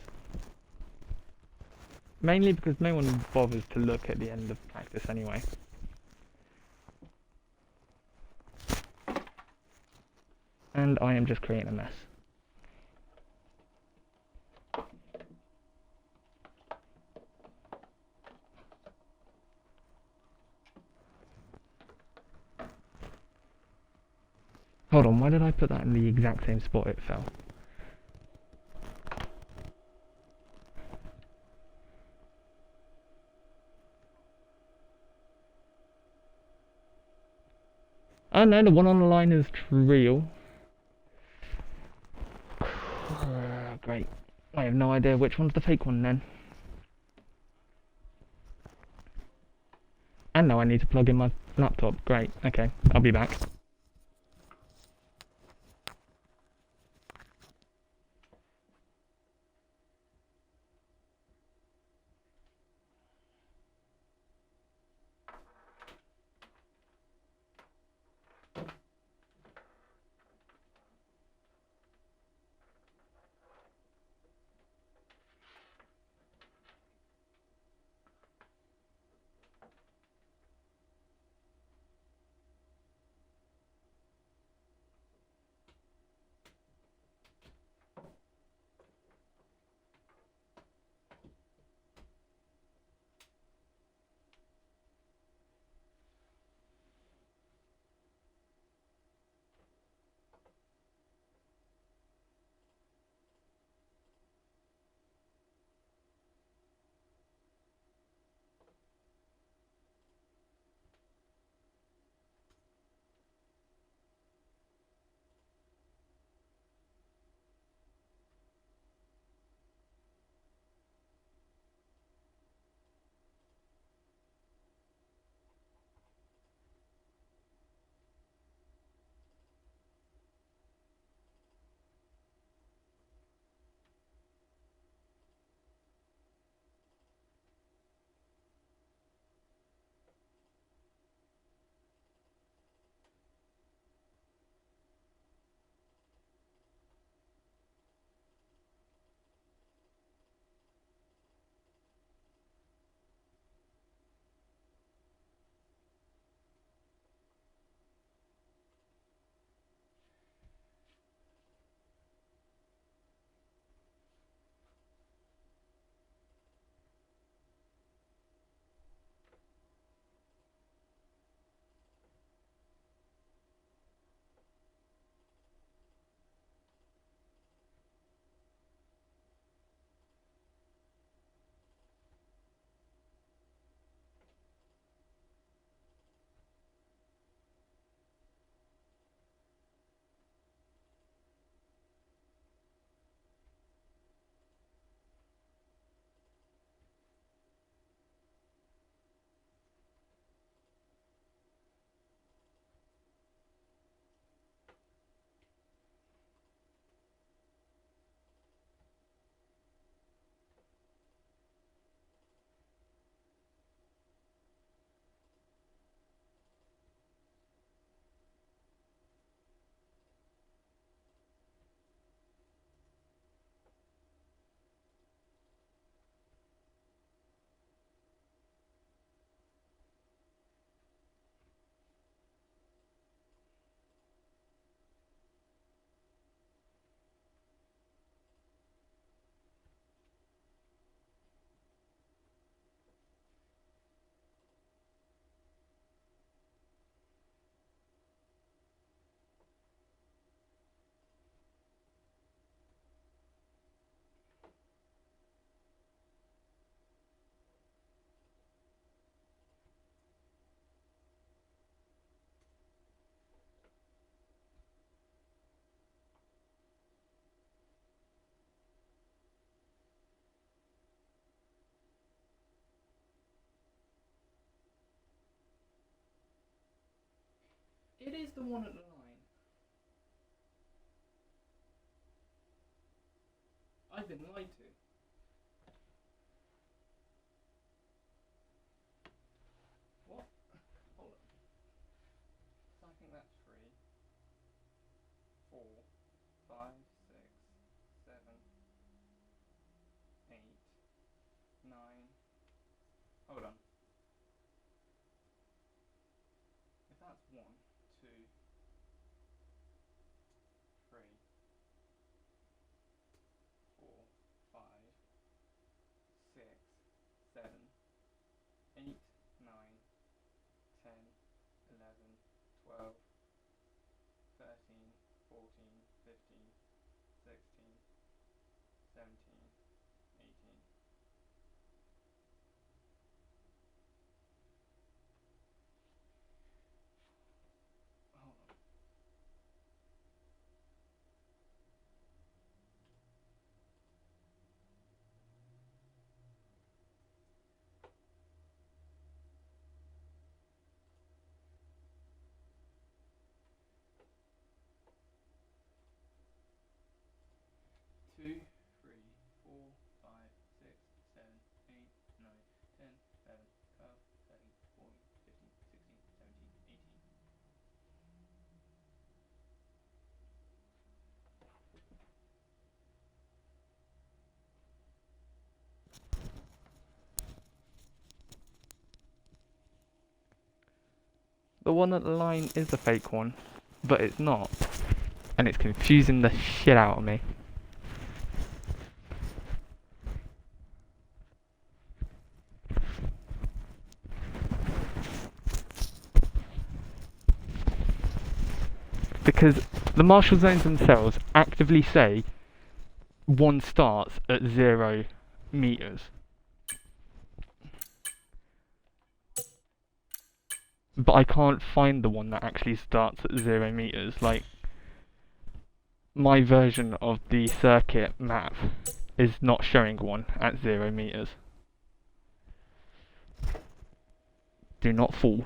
Mainly because no one bothers to look at the end of practice anyway. And I am just creating a mess. Hold on, why did I put that in the exact same spot it fell? Oh no, the one on the line is real. Great. I have no idea which one's the fake one then. And now I need to plug in my laptop. Great, okay, I'll be back. It is the one at the line. I've been lied to. What? Hold on. So I think that's 3, 4, 5, 6, 7, 8, 9. Hold on. If that's 1, 2, 3, 4, 5, 6, 7, 8, 9, 10, 11, 12, 13, 14, 15, 16, 17, 18. Hold on. Two, 3, 4, 5, 6, 7, 8, 9, 10, 11, 12, 13, 14, 15, 16, 17, 18. The one at the line is the fake one, but it's not. And it's confusing the shit out of me. Because the marshal zones themselves actively say one starts at 0 meters. But I can't find the one that actually starts at 0 meters. Like, my version of the circuit map is not showing one at 0 meters. Do not fool.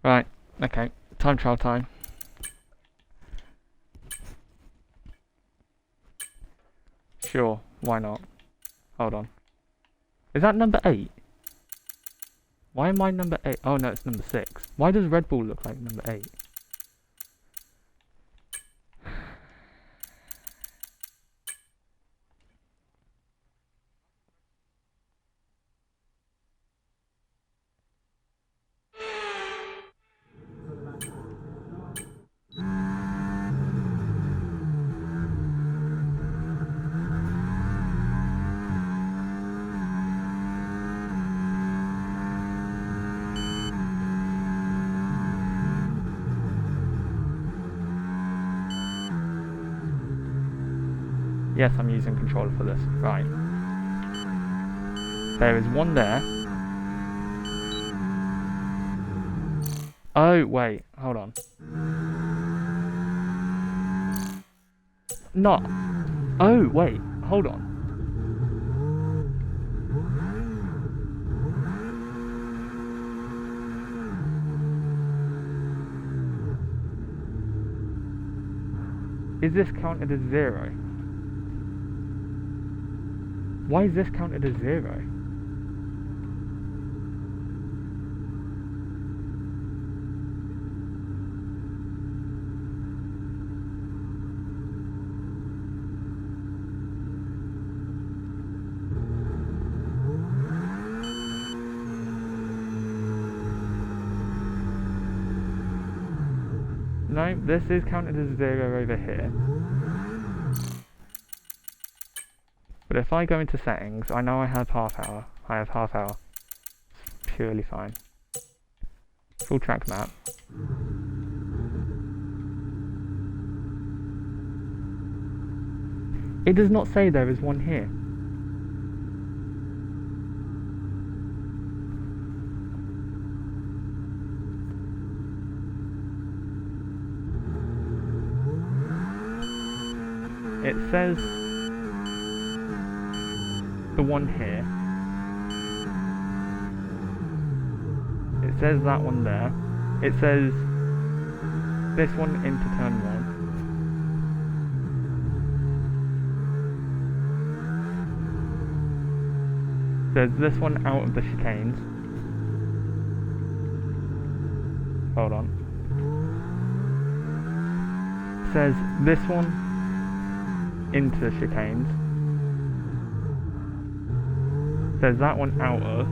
Right, okay, time trial time. Sure, why not? Hold on. Is that number 8? Why am I number 8? Oh no, it's number 6. Why does Red Bull look like number 8? Yes, I'm using controller for this. Right. There is one there. Oh, wait. Hold on. No. Oh, wait. Hold on. Is this counted as 0? Why is this counted as 0? No, this is counted as 0 over here. But if I go into settings, I know I have half hour. I have half hour. It's purely fine. Full track map. It does not say there is one here. it says the one here. It says that one there. It says this one into turn 1. There's this one out of the chicanes. Hold on. Says this one into the chicanes. Says that one out of.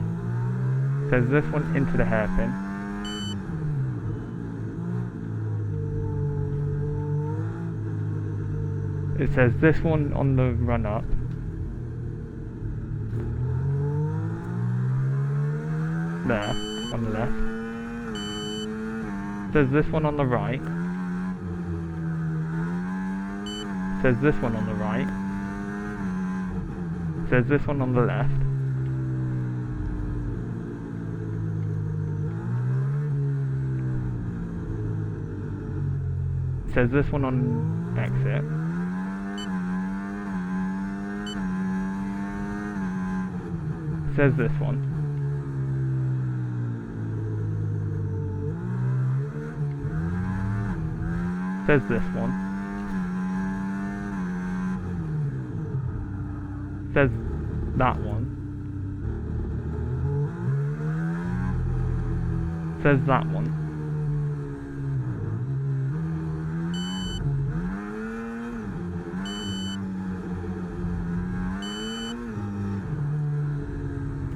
Says this one into the hairpin. It says this one on the run up. There, on the left. Says this one on the right. Says this one on the right. Says this one on the left. Says this one on exit. Says this one. Says this one. Says that one. Says that one.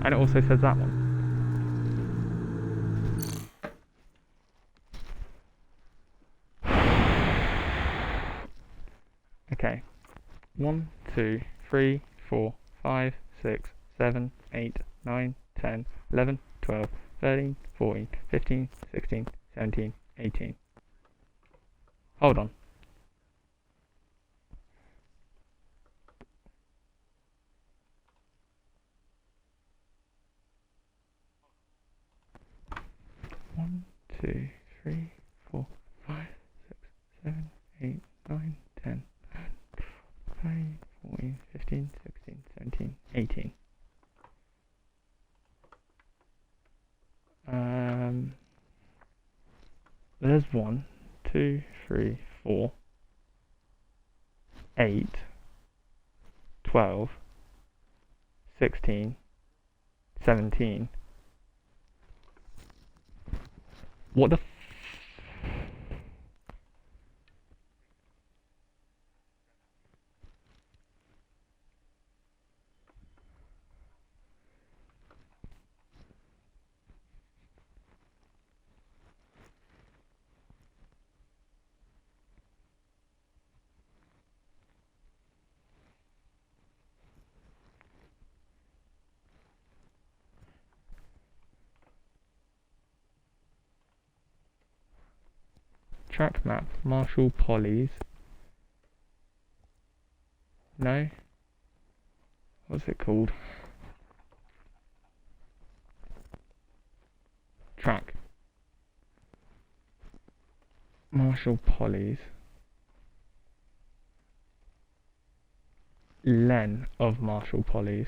And it also says that one. Okay. 1, 2, 3, 4, 5, 6, 7, 8, 9, 10, 11, 12, 13, 14, 15, 16, 17, 18. Hold on. One, 2, 3, 4, 5, 6, 7, 8, 9, 10, 11, 14, 15, 16, 17, 18. There's 1, 2, 3, 4, 8, 12, 16, 17. What the track map, Marshall Polys. No? What's it called? Track. Marshall Polys. Len of Marshall Polys.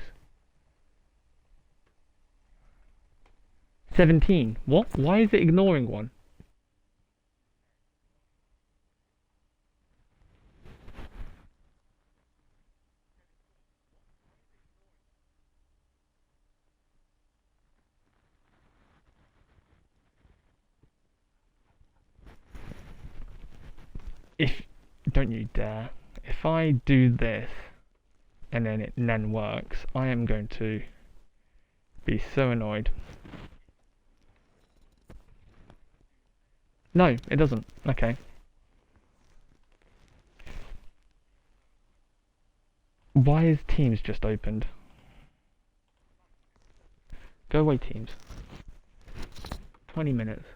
17. What? Why is it ignoring one? Don't you dare. If I do this and then it then works, I am going to be so annoyed. No, it doesn't. Okay. Why is Teams just opened? Go away, Teams. 20 minutes.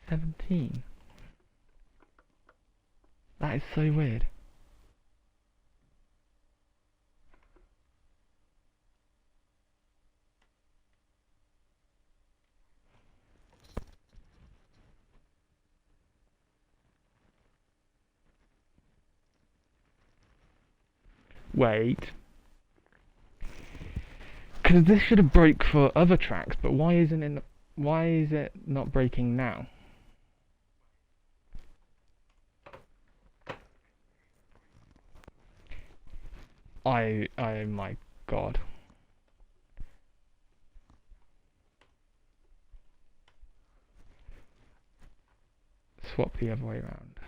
17. That is so weird. Wait. Because this should have broke for other tracks, but why isn't it? Why is it not breaking now? Oh my god. Swap the other way around.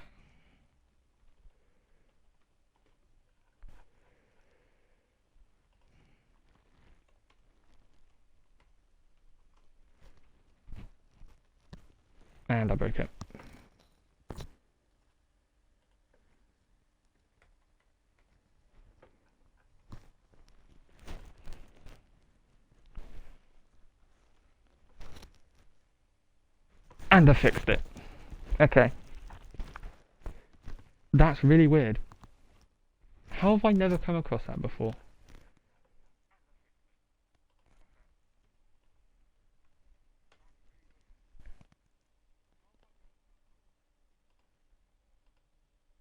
And I broke it. And I fixed it. Okay. That's really weird. How have I never come across that before?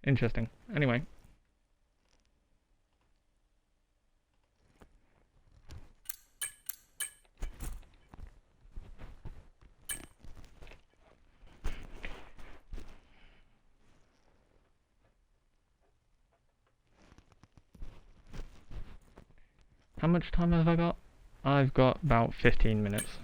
Interesting. Anyway. How much time have I got? I've got about 15 minutes.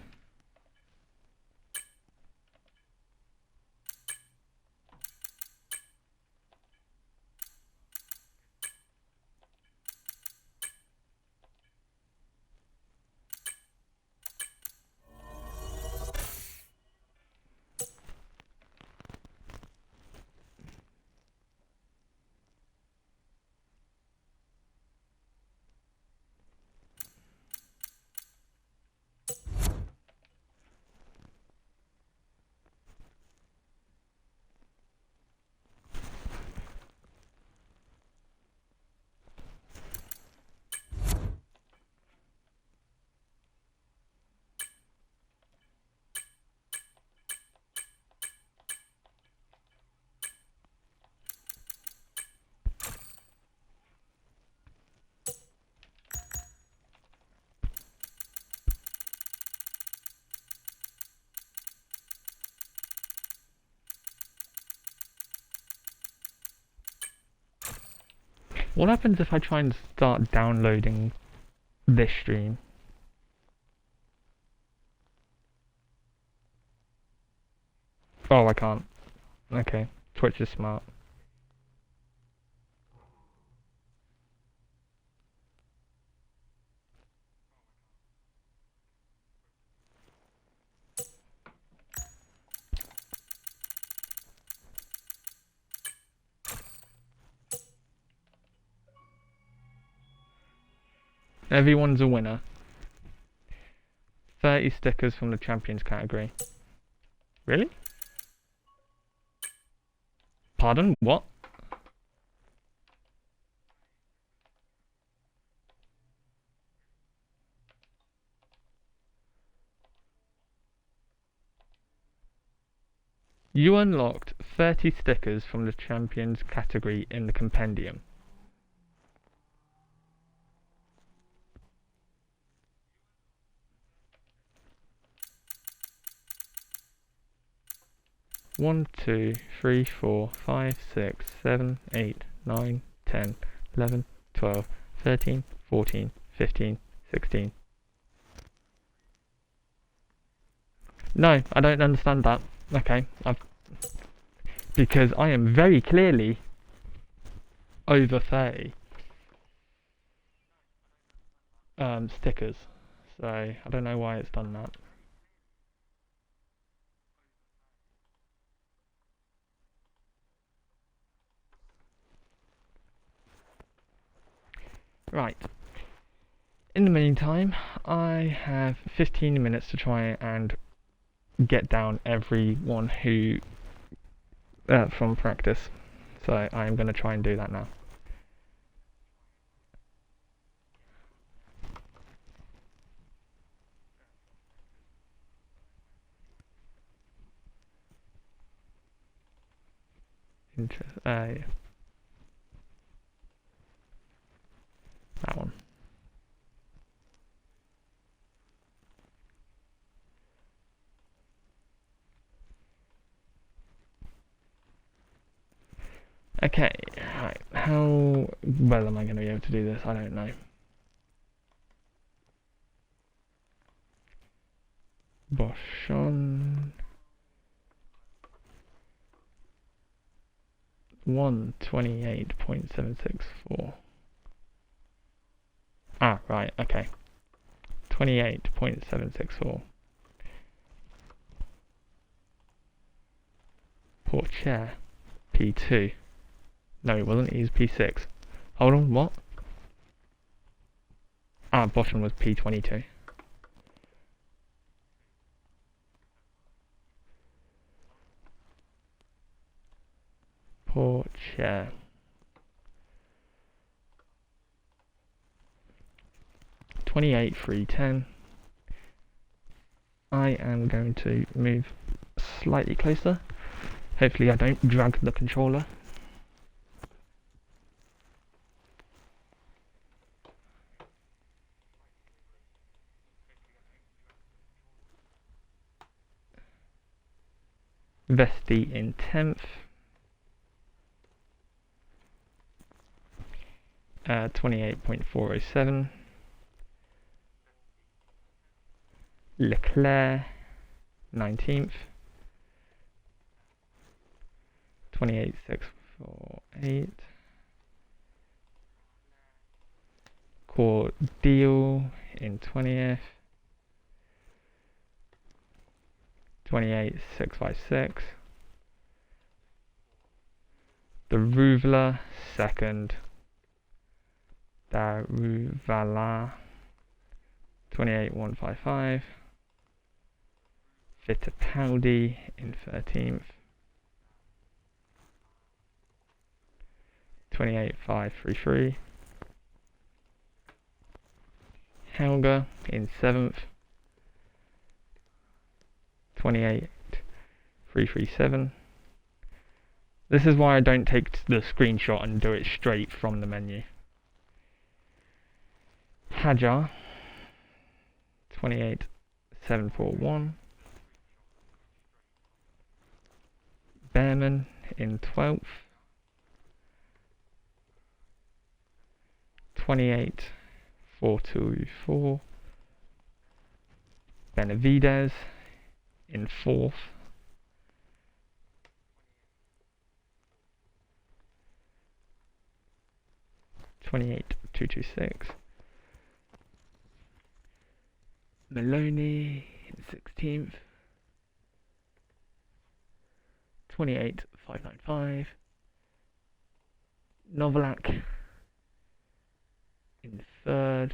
What happens if I try and start downloading this stream? Oh, I can't. Okay, Twitch is smart. Everyone's a winner. 30 stickers from the champions category. Really? Pardon? What? You unlocked 30 stickers from the champions category in the compendium. One, 2, 3, 4, 5, 6, 7, 8, 9, 10, 11, 12, 13, 14, 15, 16. No, I don't understand that. Okay, because I am very clearly over 30 stickers, so I don't know why it's done that. Right. In the meantime, I have 15 minutes to try and get down everyone who from practice. So I'm going to try and do that now. Yeah. That one. Okay, right. How well am I going to be able to do this? I don't know. Bosch on 128.764. Ah, right, okay. 28.764. Port chair. P2. No, it wasn't. He was P6. Hold on, what? Ah, Boschen was P22. Port chair. $28,310. I am going to move slightly closer. Hopefully I don't drag the controller. Vesti in 10th. 28.407. Leclerc 19th. 28.648. Cordial in 20th. 28.656. The Ruvla second. Daruvala 28.155. Fittipaldi in 13th. 28.533. Helga in 7th. 28.337. This is why I don't take the screenshot and do it straight from the menu. Hajar 28.741. Behrman in 12th. 28.424. Benavides in 4th. 28.226. Maloney in 16th. 28.595. Novalak in 3rd.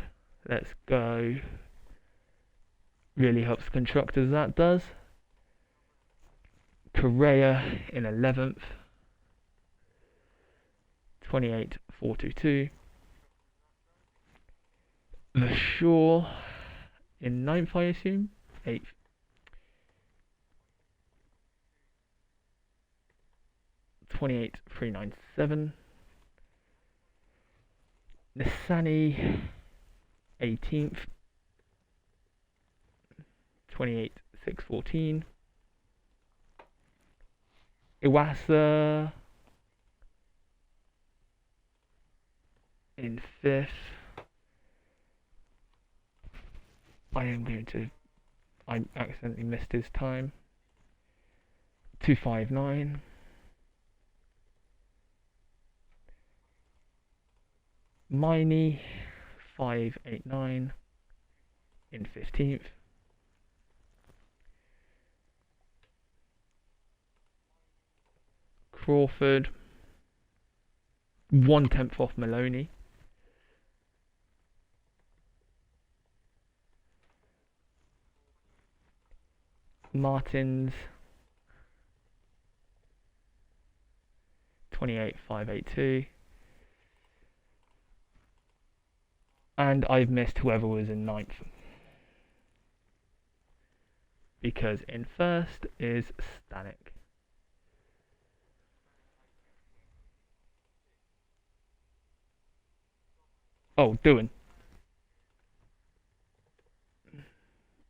Let's go. Really helps constructors, that does. Correa in 11th. 28.422. The Shaw in 9th, I assume. 8th. 28.397. Nissani 18th. 28.614. Iwasa in 5th. I accidentally missed his time. 259. Miney 589 in 15th. Crawford 1/10 off Maloney. Martins 28,582. And I've missed whoever was in 9th. Because in 1st is Stanek. Oh, doing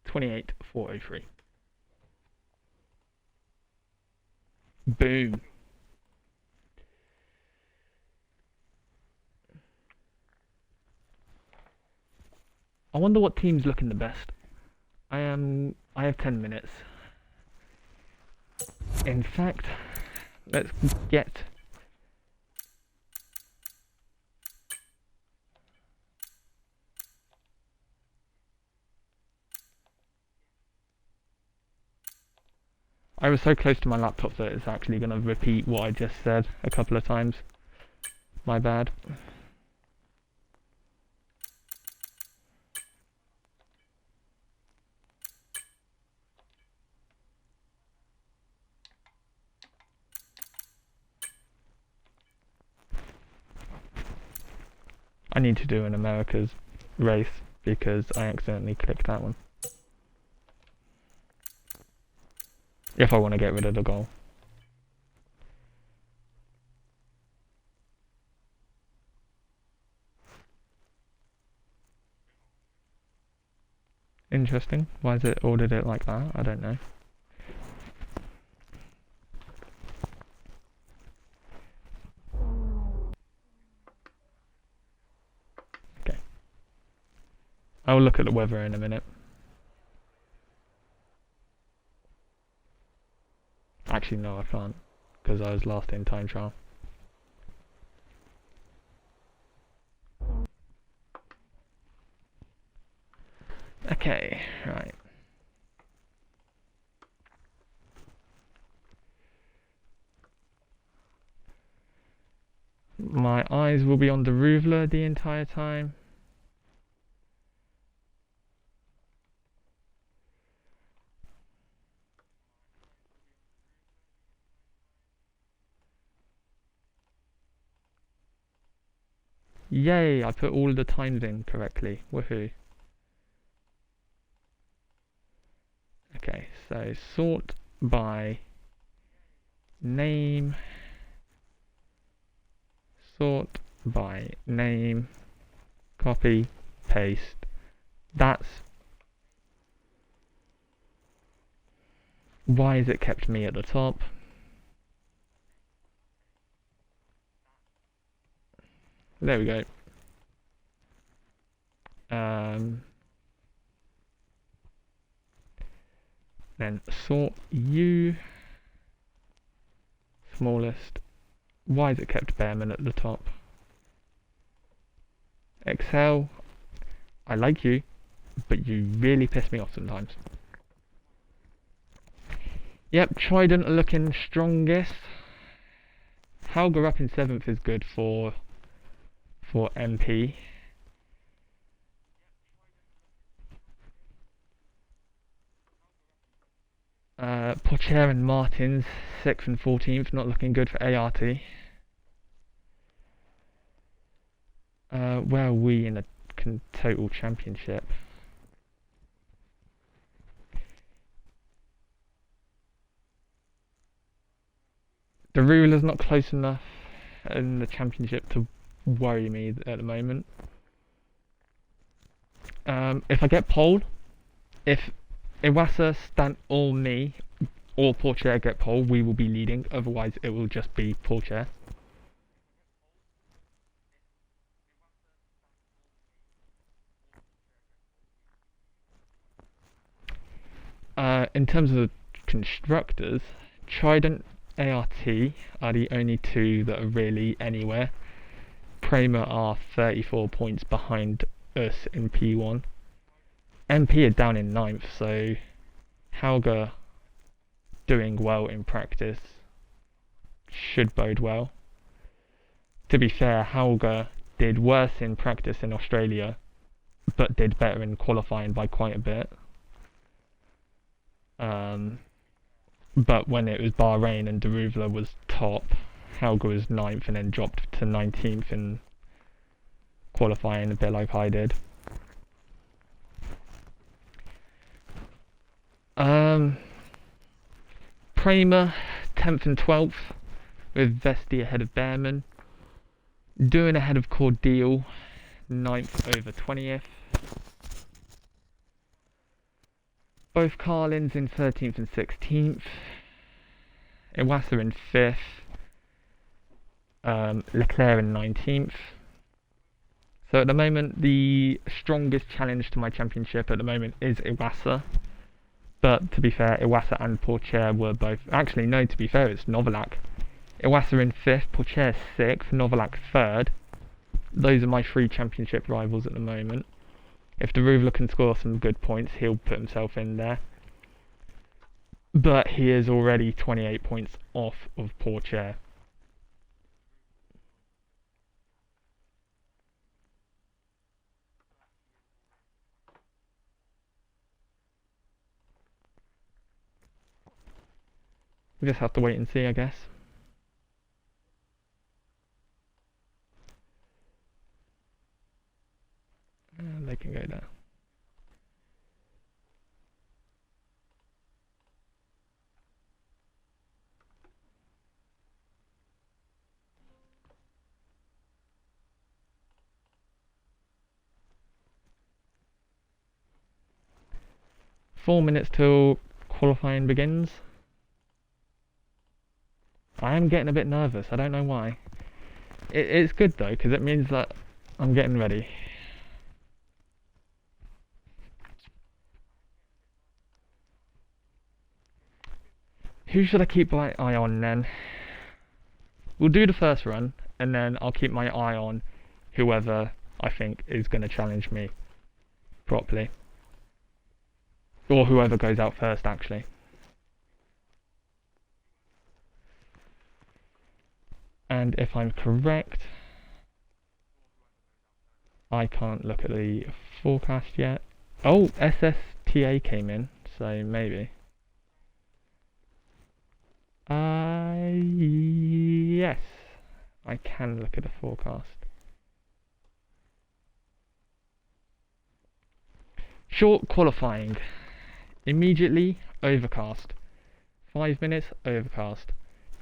28,403. Boom. I wonder what team's looking the best. I have 10 minutes. In fact, let's get I was so close to my laptop that it's actually going to repeat what I just said a couple of times. My bad. I need to do an America's race because I accidentally clicked that one. If I want to get rid of the goal. Interesting. Why has it ordered it like that? I don't know. Okay. I'll look at the weather in a minute. Actually, no, I can't, because I was last in time trial. Okay, right. My eyes will be on the ruler the entire time. Yay, I put all the times in correctly. Woohoo. Okay, so sort by name. Sort by name. Copy, paste. That's... Why has it kept me at the top? There we go. Then sort you, smallest. Why has it kept Bearman at the top? Excel, I like you, but you really piss me off sometimes. Yep, Trident are looking strongest. Hauger up in 7th is good for MP. Pocher and Martins 6th and 14th, not looking good for ART. Where are we in the total championship? The ruler's not close enough in the championship to worry me at the moment. If I get pole, if Iwasa, Stant or me or Pocher get pole, we will be leading, otherwise it will just be Pocher. In terms of the constructors, Trident, ART are the only two that are really anywhere. Prema are 34 points behind us in P1. MP are down in 9th, so Hauger doing well in practice should bode well. To be fair, Hauger did worse in practice in Australia, but did better in qualifying by quite a bit. But when it was Bahrain and Deruvla was top, Helga was 9th and then dropped to 19th in qualifying, a bit like I did. Prema 10th and 12th with Vesti ahead of Behrman. Doing ahead of Cordeal 9th over 20th. Both Carlins in 13th and 16th. Iwasa in 5th. Leclerc in 19th. So at the moment, the strongest challenge to my championship at the moment is Iwasa. But to be fair, Iwasa and Pourchaire were both... Actually, no, to be fair, it's Novalak. Iwasa in 5th, Pourchaire 6th, Novalak 3rd. Those are my 3 championship rivals at the moment. If Deruvla can score some good points, he'll put himself in there. But he is already 28 points off of Pourchaire. We just have to wait and see, I guess. They can go there. Four minutes till qualifying begins. I am getting a bit nervous, I don't know why. It's good though, because it means that I'm getting ready. Who should I keep my eye on then? We'll do the first run, and then I'll keep my eye on whoever I think is going to challenge me properly. Or whoever goes out first, actually. And if I'm correct, I can't look at the forecast yet. Oh, SSTA came in, so maybe. Yes, I can look at the forecast. Short qualifying. Immediately overcast. 5 minutes overcast.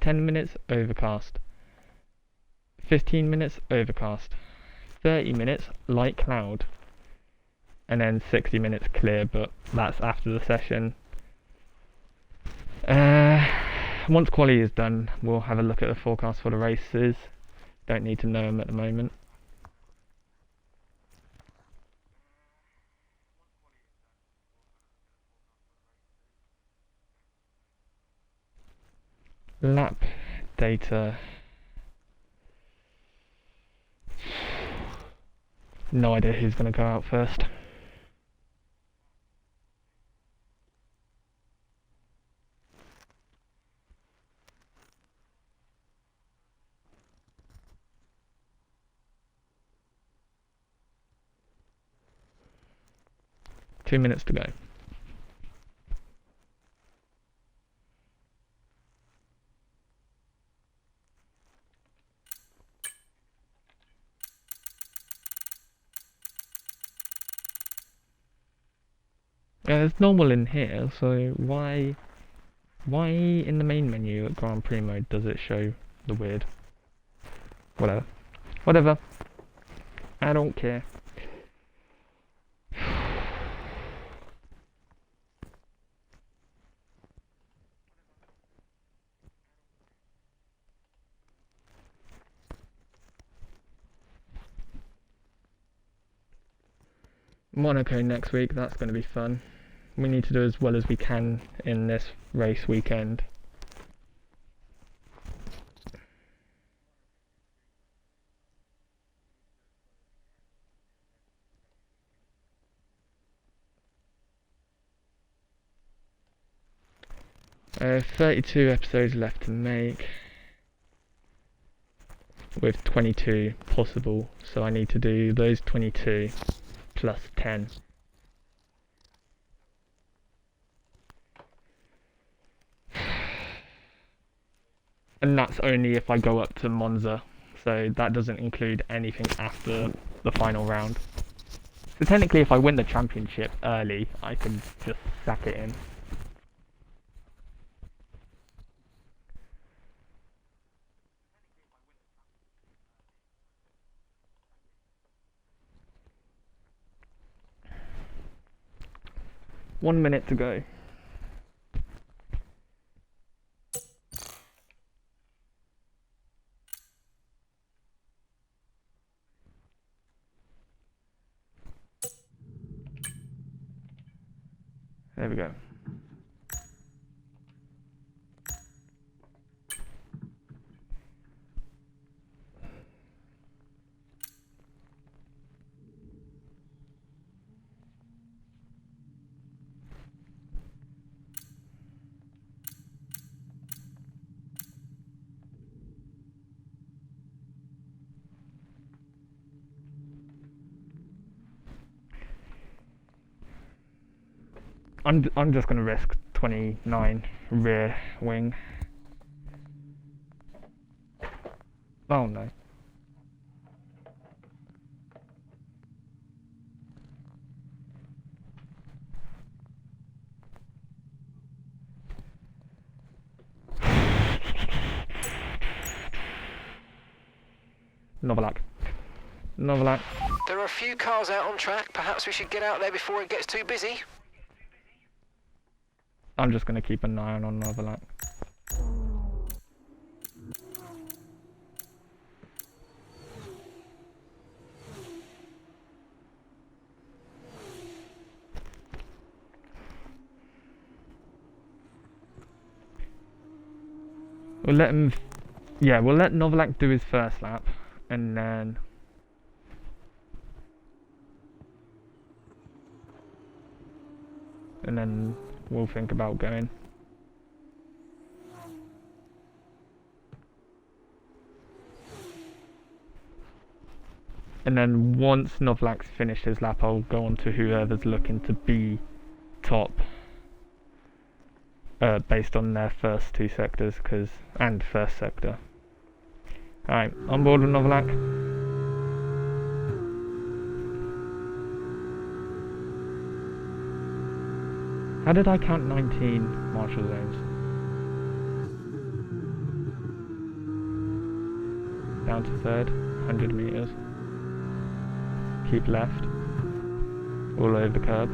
10 minutes overcast. 15 minutes overcast. 30 minutes light cloud. And then 60 minutes clear, but that's after the session. Once quali is done, we'll have a look at the forecast for the races. Don't need to know them at the moment. Lap data. No idea who's going to go out first. Two minutes to go. Yeah, it's normal in here, so why in the main menu at Grand Prix mode does it show the weird? Whatever. I don't care. Monaco next week, that's going to be fun. We need to do as well as we can in this race weekend. I have 32 episodes left to make, with 22 possible, so I need to do those 22 plus 10. And that's only if I go up to Monza, so that doesn't include anything after the final round. So technically if I win the championship early, I can just sack it in. One minute to go. There we go. I'm just gonna risk 29 rear wing. Oh no. Novalak. Novalak. There are a few cars out on track. Perhaps we should get out there before it gets too busy. I'm just gonna keep an eye on Novalak. We'll let him. Yeah, we'll let Novalak do his first lap, and then. And then we'll think about going. And then once Novalak's finished his lap, I'll go on to whoever's looking to be top. Based on their first two sectors, and first sector. Alright, on board with Novalak. How did I count 19 marshal zones? Down to third, 100 meters. Keep left. All over the curb.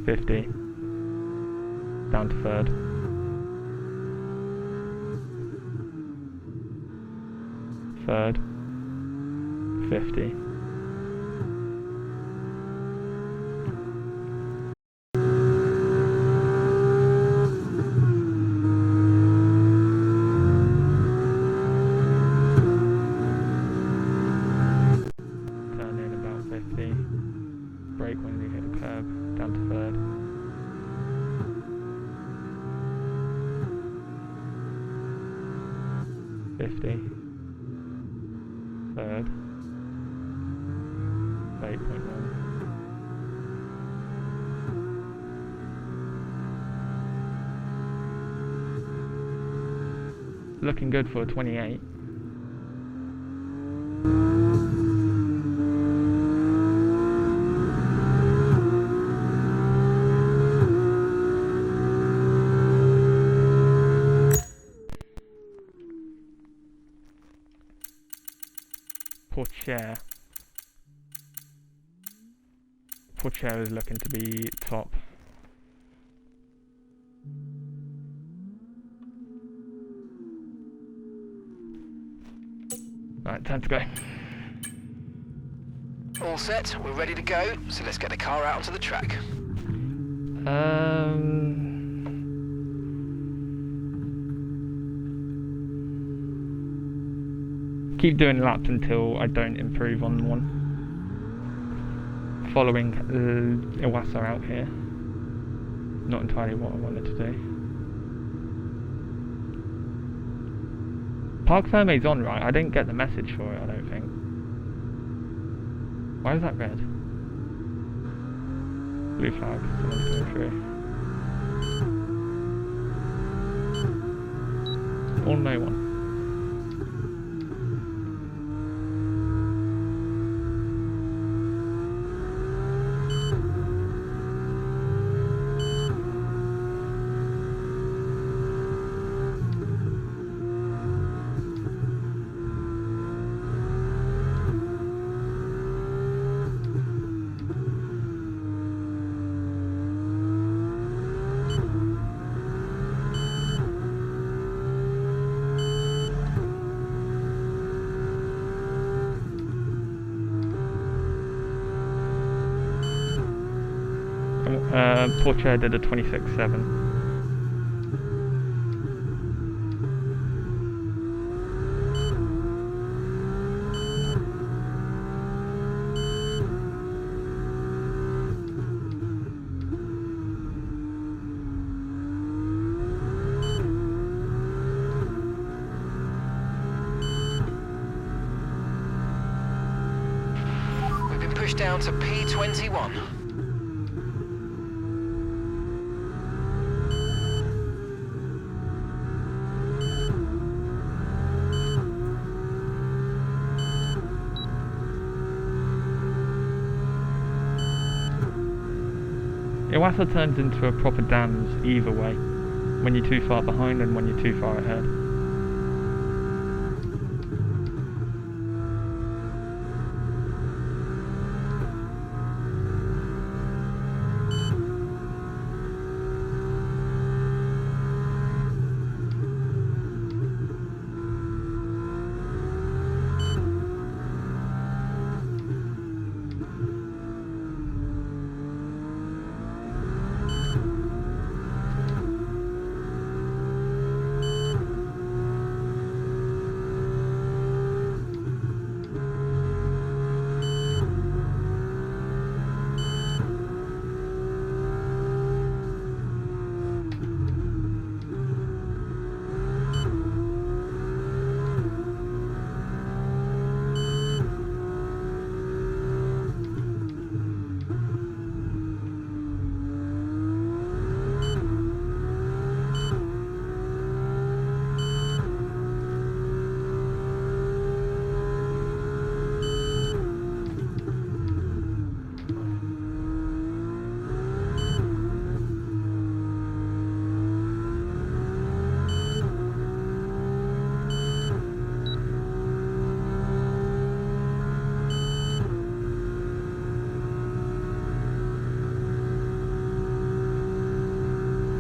50. Down to third. Third. 50. Turn in about 50. Brake when you hit a curb. Down to third. 50. Third. 8.1. Looking good for a 28. Chair is looking to be top. Right, time to go. All set, we're ready to go, so let's get the car out onto the track. Keep doing laps until I don't improve on one. Following Iwasa out here. Not entirely what I wanted to do. Park Ferme's on, right? I didn't get the message for it, I don't think. Why is that red? Blue flag, someone's coming through. or no one? Porcher did a 26.7. We've been pushed down to P21. Iwasa turns into a proper dams either way, when you're too far behind and when you're too far ahead.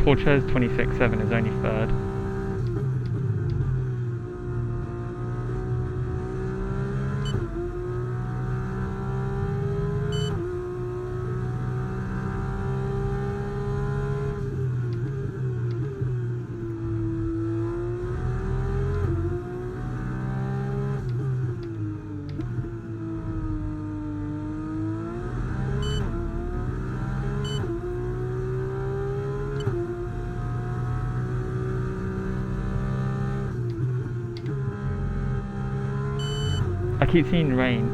Porcher's 26.7 is only third. I keep seeing rain.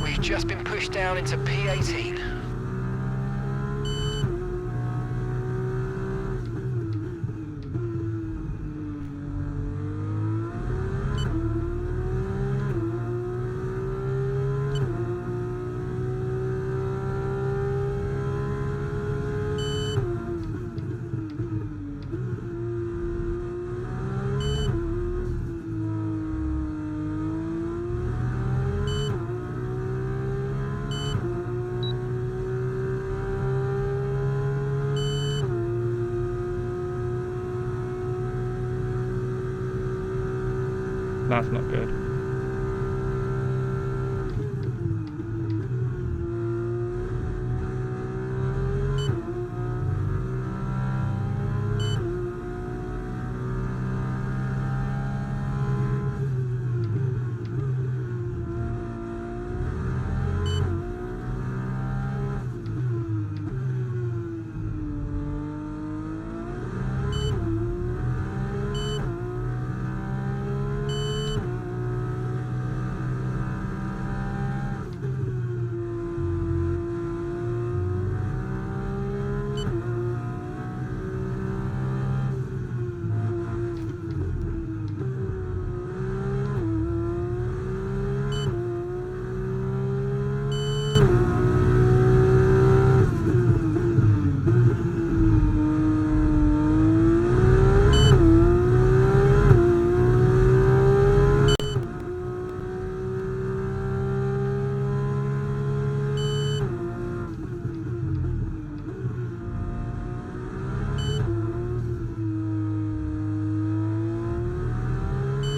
We've just been pushed down into P18. That's not good.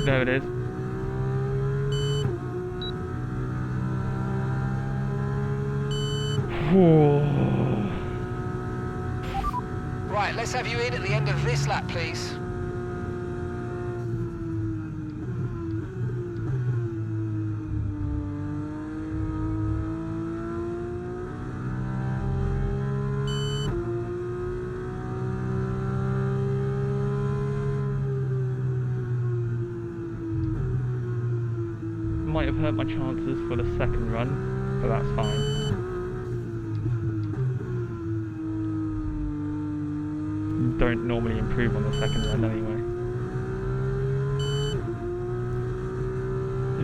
There it is. Whoa. Right, let's have you in at the end of this lap, please. Might have hurt my chances for the second run, but that's fine. Don't normally improve on the second run anyway.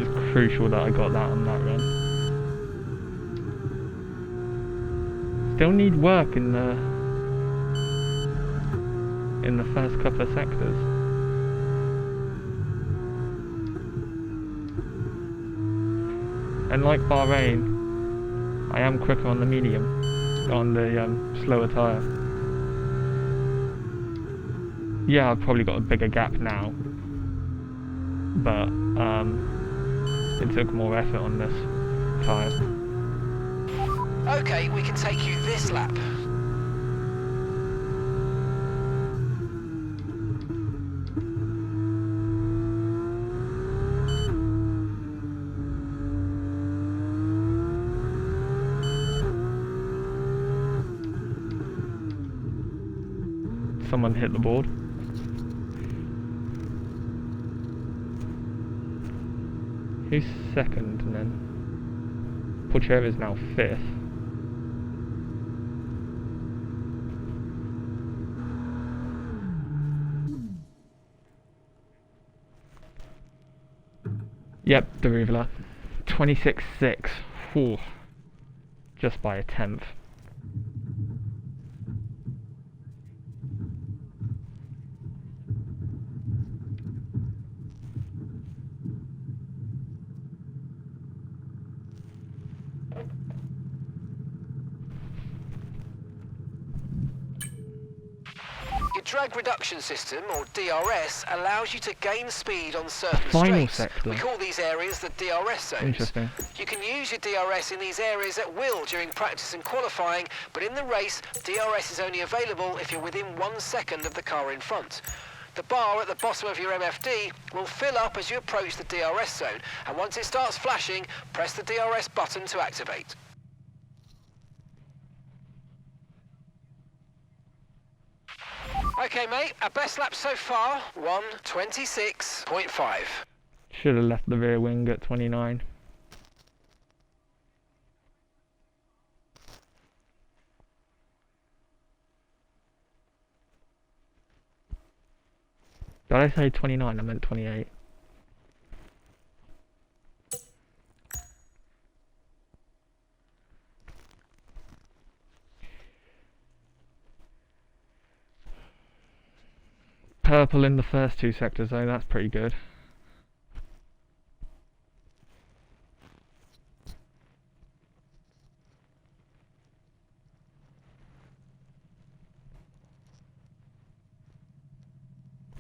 It's crucial that I got that on that run. Still need work in the first couple of sectors. And like Bahrain, I am quicker on the medium, on the slower tyre. Yeah, I've probably got a bigger gap now, but it took more effort on this tyre. Okay, we can take you this lap. Someone hit the board. Who's second then? Porcher is now fifth. Yep, Deruvla. 26.6. Whew. Just by a tenth. Your drag reduction system, or DRS, allows you to gain speed on certain Final straights. sector. We call these areas the DRS zones. Interesting. You can use your DRS in these areas at will during practice and qualifying, but in the race, DRS is only available if you're within 1 second of the car in front. The bar at the bottom of your MFD will fill up as you approach the DRS zone, and once it starts flashing, press the DRS button to activate. Okay, mate, our best lap so far, 1:26.5. Should have left the rear wing at 29. Did I say 29? I meant 28. Purple in the first two sectors though, that's pretty good.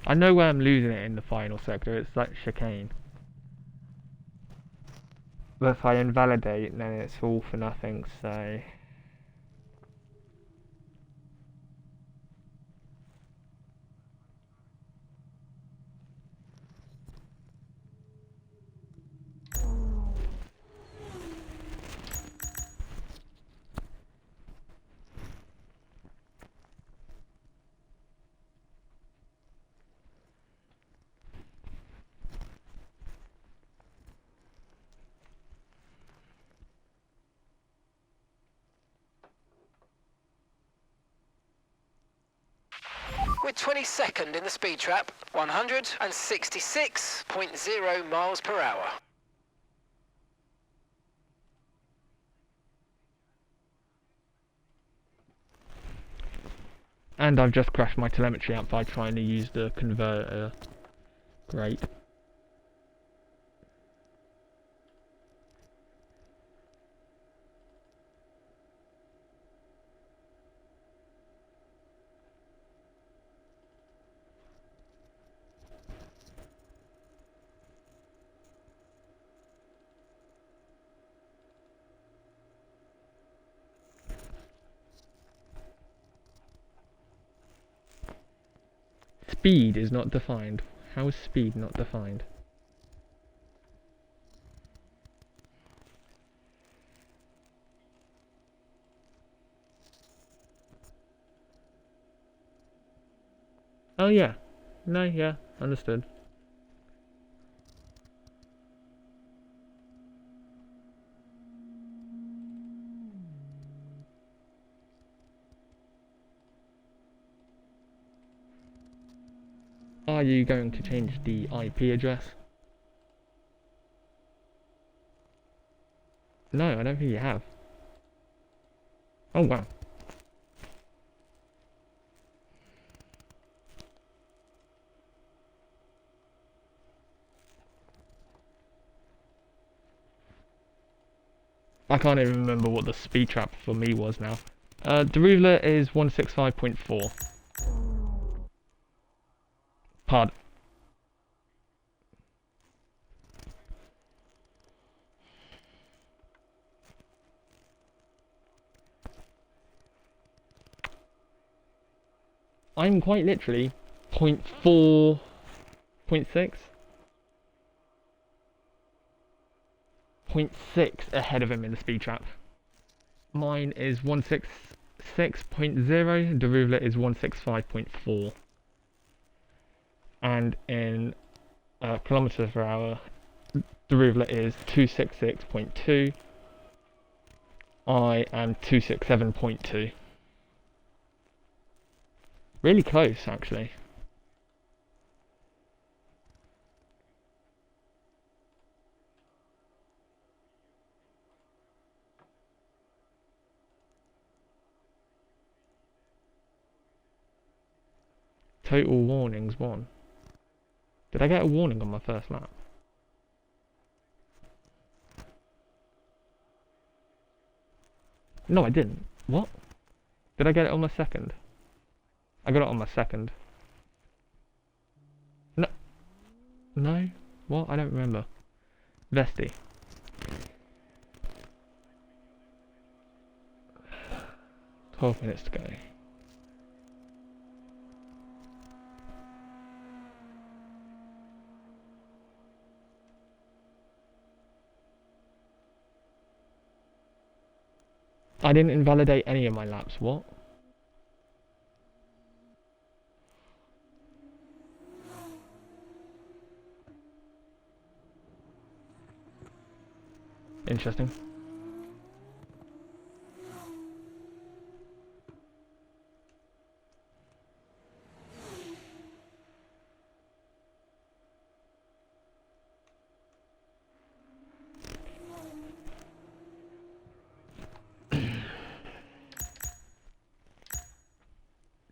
I know where I'm losing it in the final sector, it's that chicane. But if I invalidate, then it's all for nothing, so... We're 22nd in the speed trap, 166.0 miles per hour. And I've just crashed my telemetry app by trying to use the converter. Great. speed is not defined. How is speed not defined? Oh yeah. No, yeah, understood. Are you going to change the IP address? No, I don't think you have. Oh wow. I can't even remember what the speed trap for me was now. The ruler is 165.4. Pardon. I'm quite literally 0.4, 0.6? 0.6 ahead of him in the speed trap. Mine is 166.0, the ruler is 165.4. And in kilometers per hour, the ruler is 266.2. I am 267.2. Really close, actually. Total warnings 1. Did I get a warning on my first lap? No, I didn't. What? Did I get it on my second? I got it on my second. No. No? What? I don't remember. Vesti. "12 minutes to go." I didn't invalidate any of my laps. What? Interesting.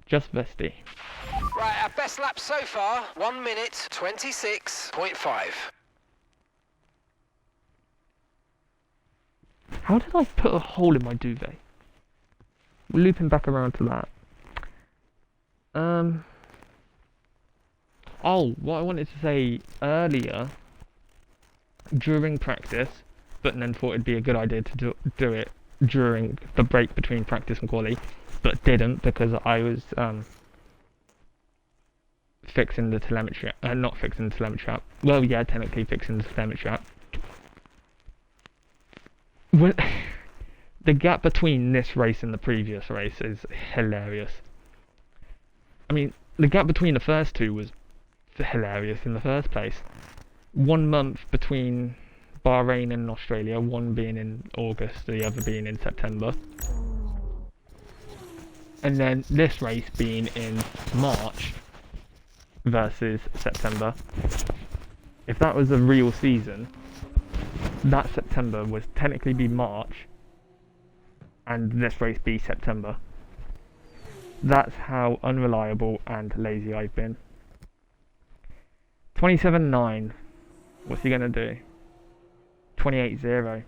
Just Vesti. Right, our best lap so far, 1 minute 26.5. How did I put a hole in my duvet? Looping back around to that. Oh, what I wanted to say earlier, during practice, but then thought it'd be a good idea to do it during the break between practice and quali, but didn't because I was fixing the telemetry, not fixing the telemetry app. Well, yeah, technically fixing the telemetry app. When the gap between this race and the previous race is hilarious. I mean, the gap between the first two was hilarious in the first place. 1 month between Bahrain and Australia, one being in August, the other being in September. And then this race being in March versus September. If that was a real season, that September would technically be March and this race be September. That's how unreliable and lazy I've been. 27.9. What's he gonna do? 28.0.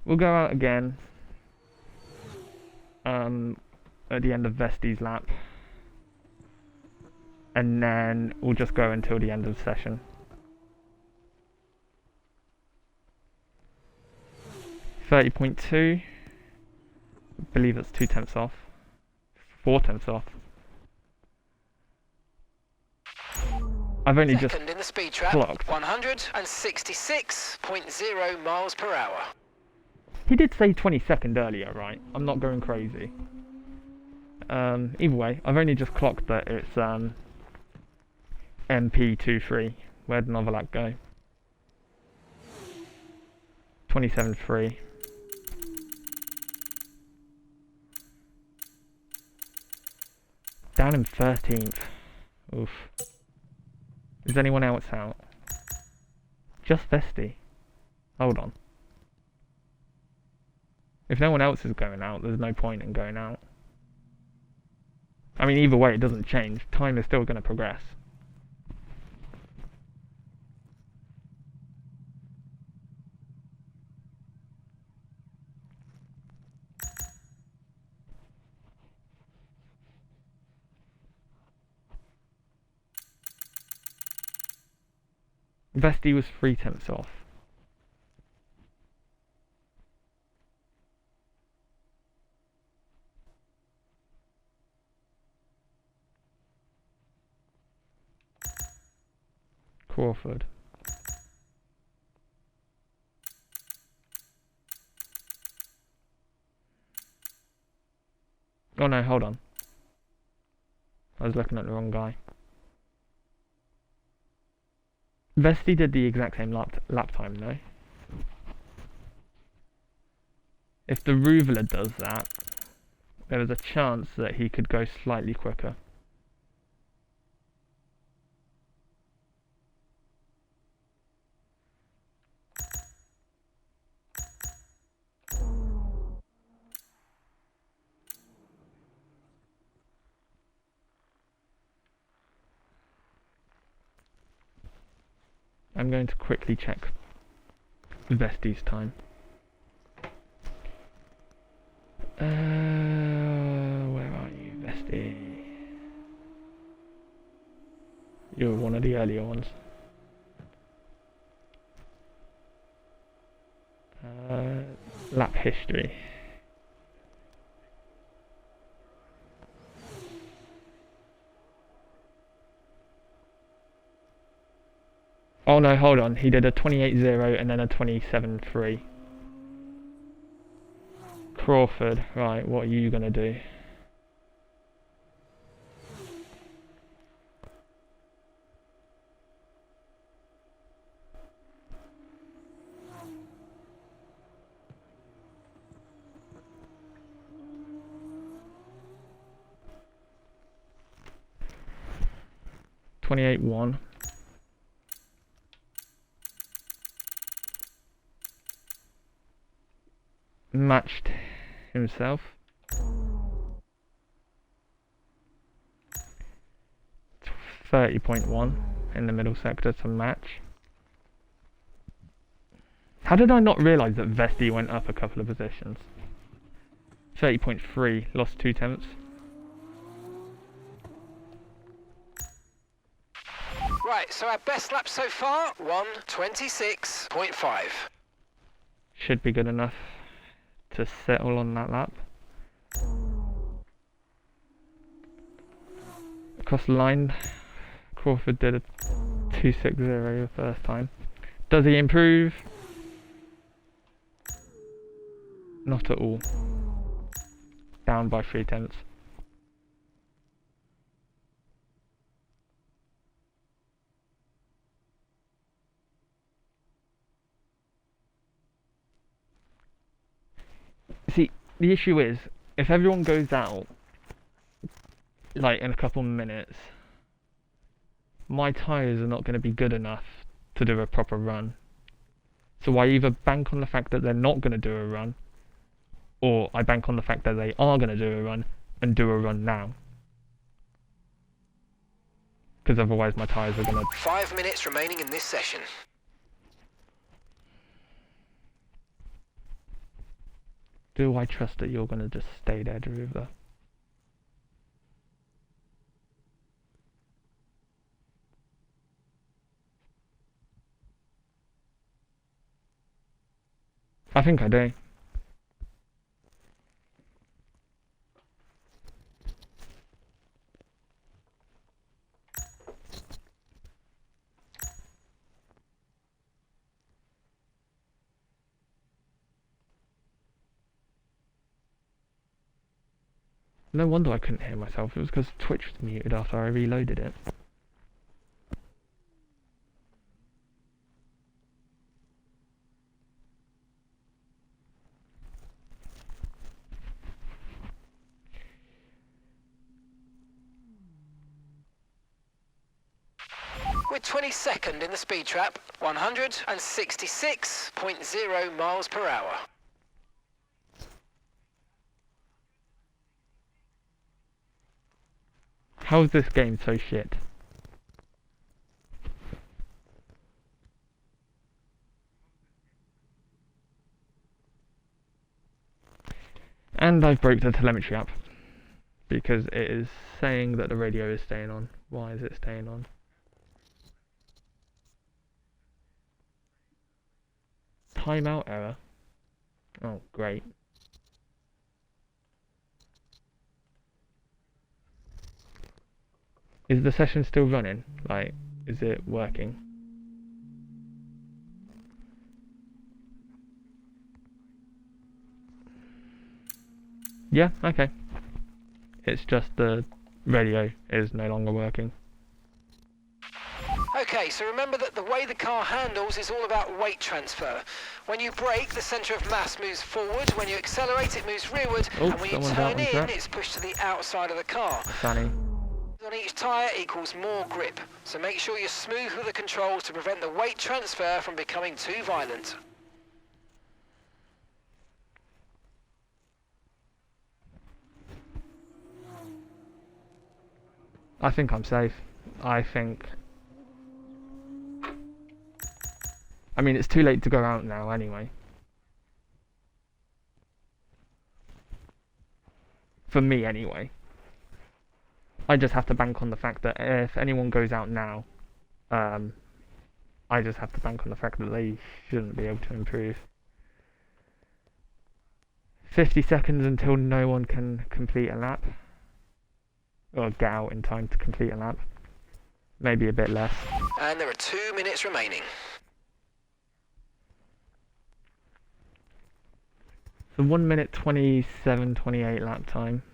We'll go out again at the end of Vesti's lap, and then we'll just go until the end of the session. $30.2. I believe that's 2/10 off. 4/10 off. I've only just Second in the speed trap, clocked. 166.0 miles per hour. He did say 22nd earlier, right? I'm not going crazy. Either way, I've only just clocked that it's MP23. Where'd another lap go? 27.3. Down in 13th. Oof. Is anyone else out? Just Vesty. Hold on. If no one else is going out, there's no point in going out. I mean, either way, it doesn't change. Time is still going to progress. Vesty was 3/10 off. Crawford. Oh no, hold on. I was looking at the wrong guy. Vesty did the exact same lap time though. If the Ruveler does that, there is a chance that he could go slightly quicker. I'm going to quickly check Vesty's time. Where are you, Vesty? You're one of the earlier ones. Lap history. Oh no, hold on. He did a 28.0 and then a 27.3. Crawford, right, what are you gonna do? $28.1. Matched himself. 30.1 in the middle sector to match. How did I not realise that Vesty went up a couple of positions? 30.3, lost 2/10. Right, so our best lap so far, 1:26.5. Should be good enough to settle on that lap. Across the line, Crawford did a 2.60 the first time. Does he improve? Not at all. Down by 3/10. See, the issue is, if everyone goes out, like in a couple of minutes, my tyres are not going to be good enough to do a proper run. So I either bank on the fact that they're not going to do a run, or I bank on the fact that they are going to do a run and do a run now. Because otherwise my tyres are going to... 5 minutes remaining in this session. Do I trust that you're going to just stay there, Druva? I think I do. No wonder I couldn't hear myself. It was because Twitch was muted after I reloaded it. We're 22nd in the speed trap, 166.0 miles per hour. How's this game so shit? And I've broke the telemetry app because it is saying that the radio is staying on. Why is it staying on? Timeout error. Oh, great. Is the session still running? Like, is it working? Yeah, okay. It's just the radio is no longer working. Okay, so remember that the way the car handles is all about weight transfer. When you brake, the centre of mass moves forward. When you accelerate, it moves rearward. Oh, and when you someone's out turn on in, track. it's pushed to the outside of the car. Sunny. On each tyre equals more grip. So make sure you're smooth with the controls to prevent the weight transfer from becoming too violent. I think I'm safe. I mean, it's too late to go out now anyway. For me anyway. I just have to bank on the fact that if anyone goes out now, I just have to bank on the fact that they shouldn't be able to improve. 50 seconds until no one can complete a lap. Or get out in time to complete a lap. Maybe a bit less. And there are 2 minutes remaining. So 1 minute 27:28 lap time.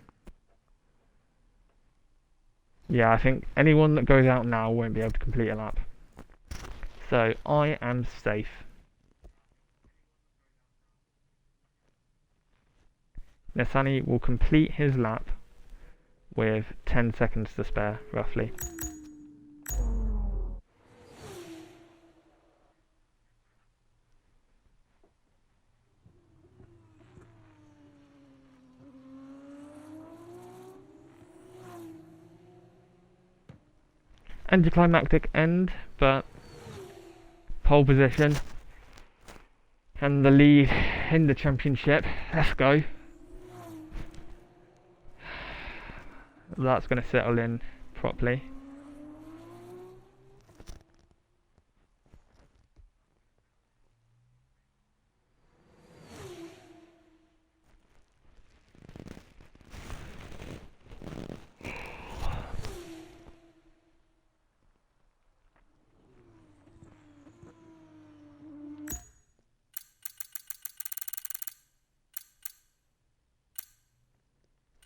Yeah, I think anyone that goes out now won't be able to complete a lap. So I am safe. Nesani will complete his lap with 10 seconds to spare, roughly. Anticlimactic end, but pole position and the lead in the championship. Let's go. That's going to settle in properly.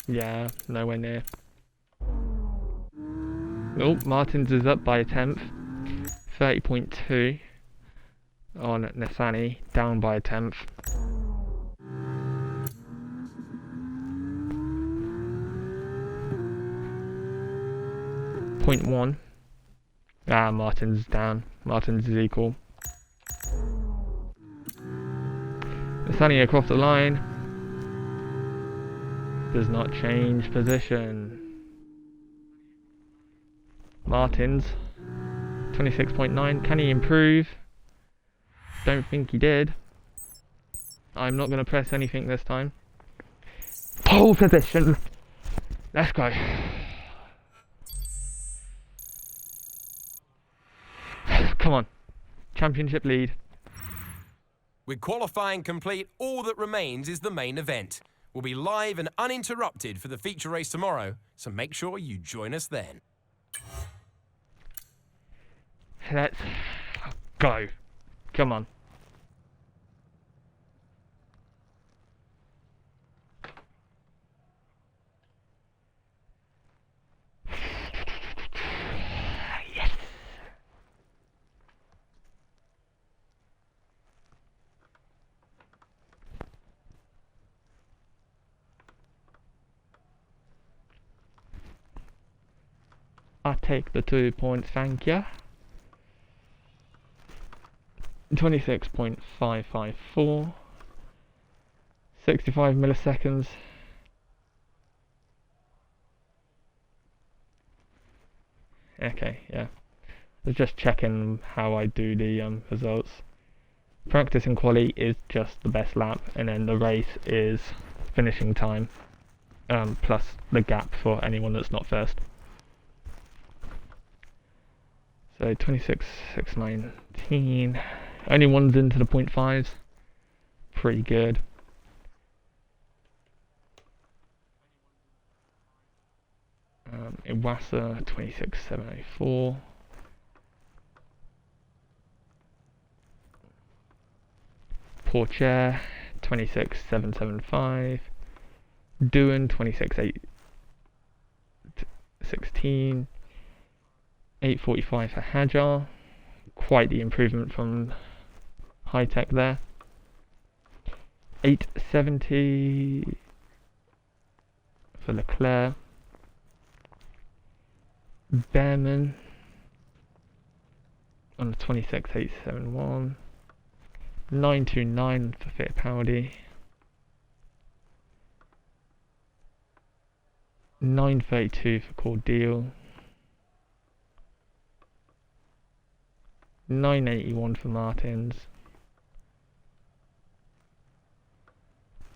Yeah, nowhere near. Oh, Martins is up by a tenth. 30.2 on Nesani, down by a tenth. .1. Ah, Martins down. Martins is equal. Nesani across the line. Does not change position. Martins 26.9. Can he improve? Don't think he did. I'm not going to press anything this time. Pole position. Let's go. Come on. Championship lead. With qualifying complete, all that remains is the main event. We'll be live and uninterrupted for the feature race tomorrow, so make sure you join us then. Let's go. Come on. Yes. I take the 2 points, thank you. 26.554. 65 milliseconds. Okay, yeah. I was just checking how I do the results. Practice and quali is just the best lap, and then the race is finishing time, plus the gap for anyone that's not first. So 26.619. Only one's into the 0.5s. Pretty good. Iwasa 26.704. Porcher 26.775. Doohan 26.816. 8.45 for Hajar. Quite the improvement from High Tech there. 8.70 for Leclerc. Behrman on the 26.871. 9.29 for Fittipaldi. 9.32 for Cordeal. 9.81 for Martins.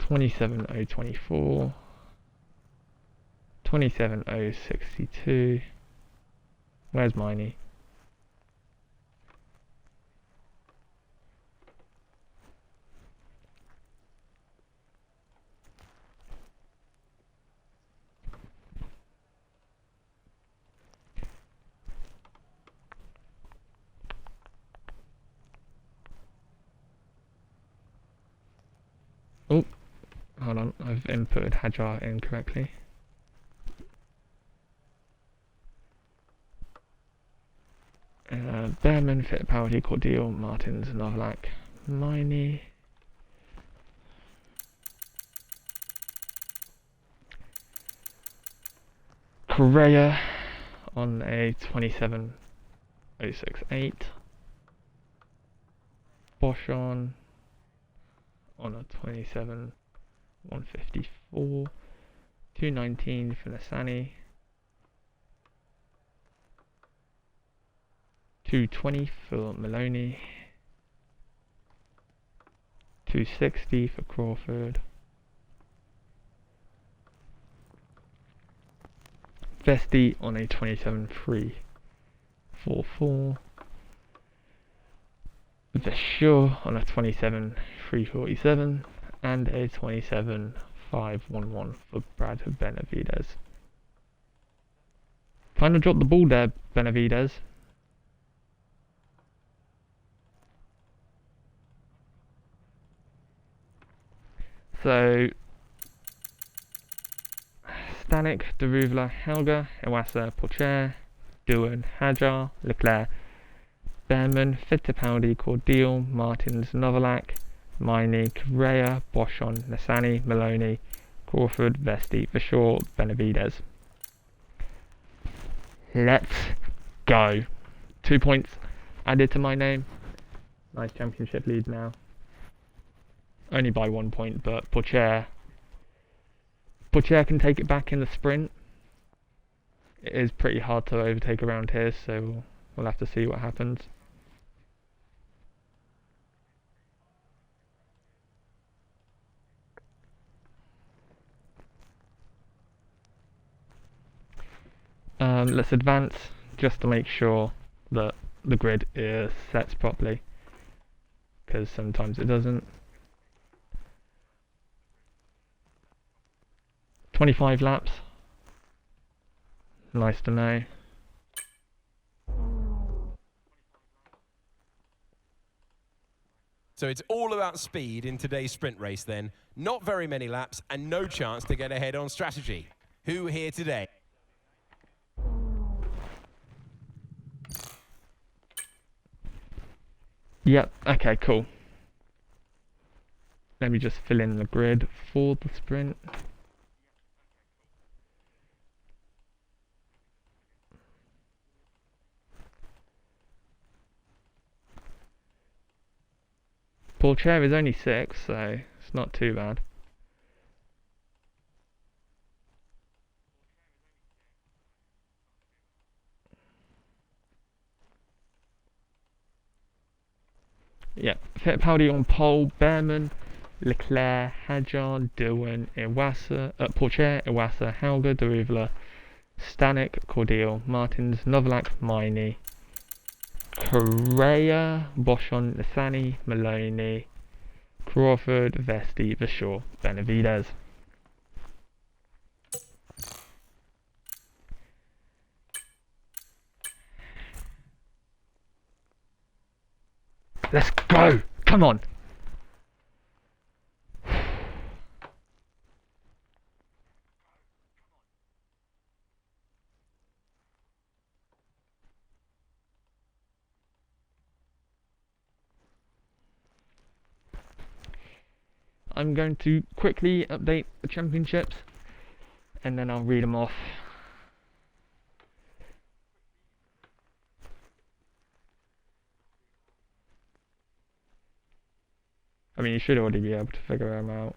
27.024. 27.062. Where's Miney? Oh, hold on, I've inputted Hajar incorrectly. Behrman, Fittipaldi, Cordeal, Martins, Novalak, Miney. Correa on a 27.068. Boschon on a 27.154. 2.19 for Nassani. 2.20 for Maloney. 2.60 for Crawford. Vesti on a 27.344. Vesure on a 27.347 and a 27.511 for Brad Benavides. Kind of dropped the ball there, Benavides. So, Stanek, Deruvla, Helga, Iwasa, Porcher, Doohan, Hajar, Leclerc, Behrman, Fittipaldi, Cordeal, Martins, Novalak, Miney, Correa, Boschon, Nassani, Maloney, Crawford, Vesti, Vesure, Benavides. Let's go. 2 points added to my name. Nice championship lead now. Only by 1 point, but Porcher can take it back in the sprint. It is pretty hard to overtake around here, so we'll have to see what happens. Let's advance just to make sure that the grid is set properly, because sometimes it doesn't. 25 laps. Nice to know. So it's all about speed in today's sprint race then. Not very many laps and no chance to get ahead on strategy. Who here today? Yep, okay, cool. Let me just fill in the grid for the sprint. Paul Chair is only 6, so it's not too bad. Yeah, Fittipaldi on pole, Behrman, Leclerc, Hadjar, Dillon, Iwasa, Porcher, Iwasa, Hauger, Deruvla, Stanek, Cordeal, Martins, Novalak, Miney, Correa, Boschon, Lissani, Maloney, Crawford, Vesti, Vashaw, Benavides. Let's go! Come on! I'm going to quickly update the championships and then I'll read them off. I mean, you should already be able to figure them out.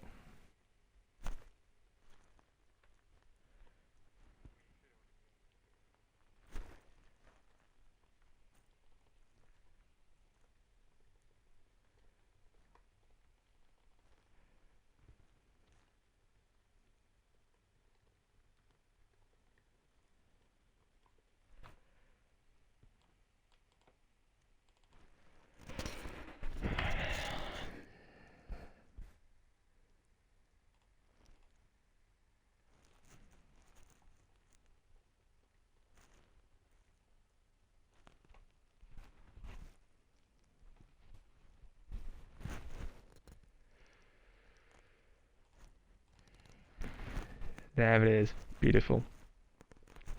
There it is. Beautiful.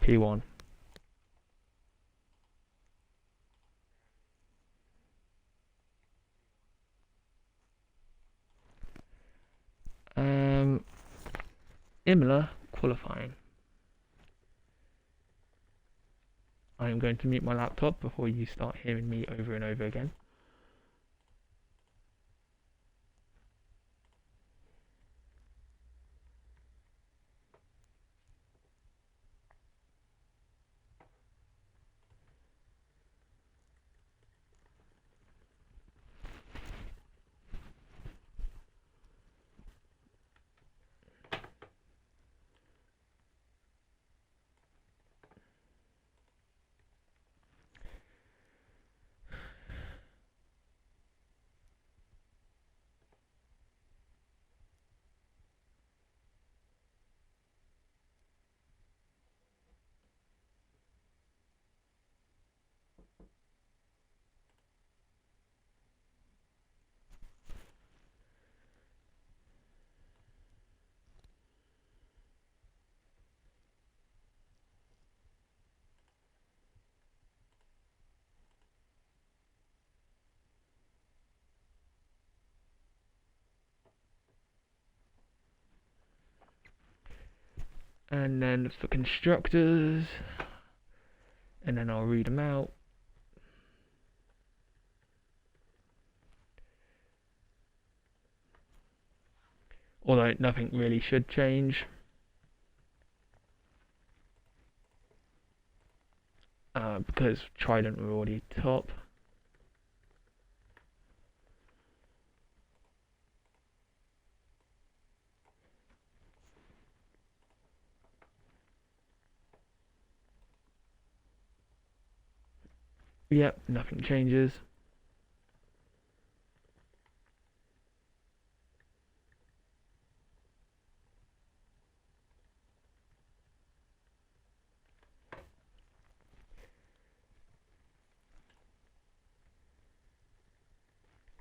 P1. Imola qualifying. I am going to mute my laptop before you start hearing me over and over again. And then for constructors, and then I'll read them out. Although nothing really should change. Because Trident were already top. Yep, nothing changes.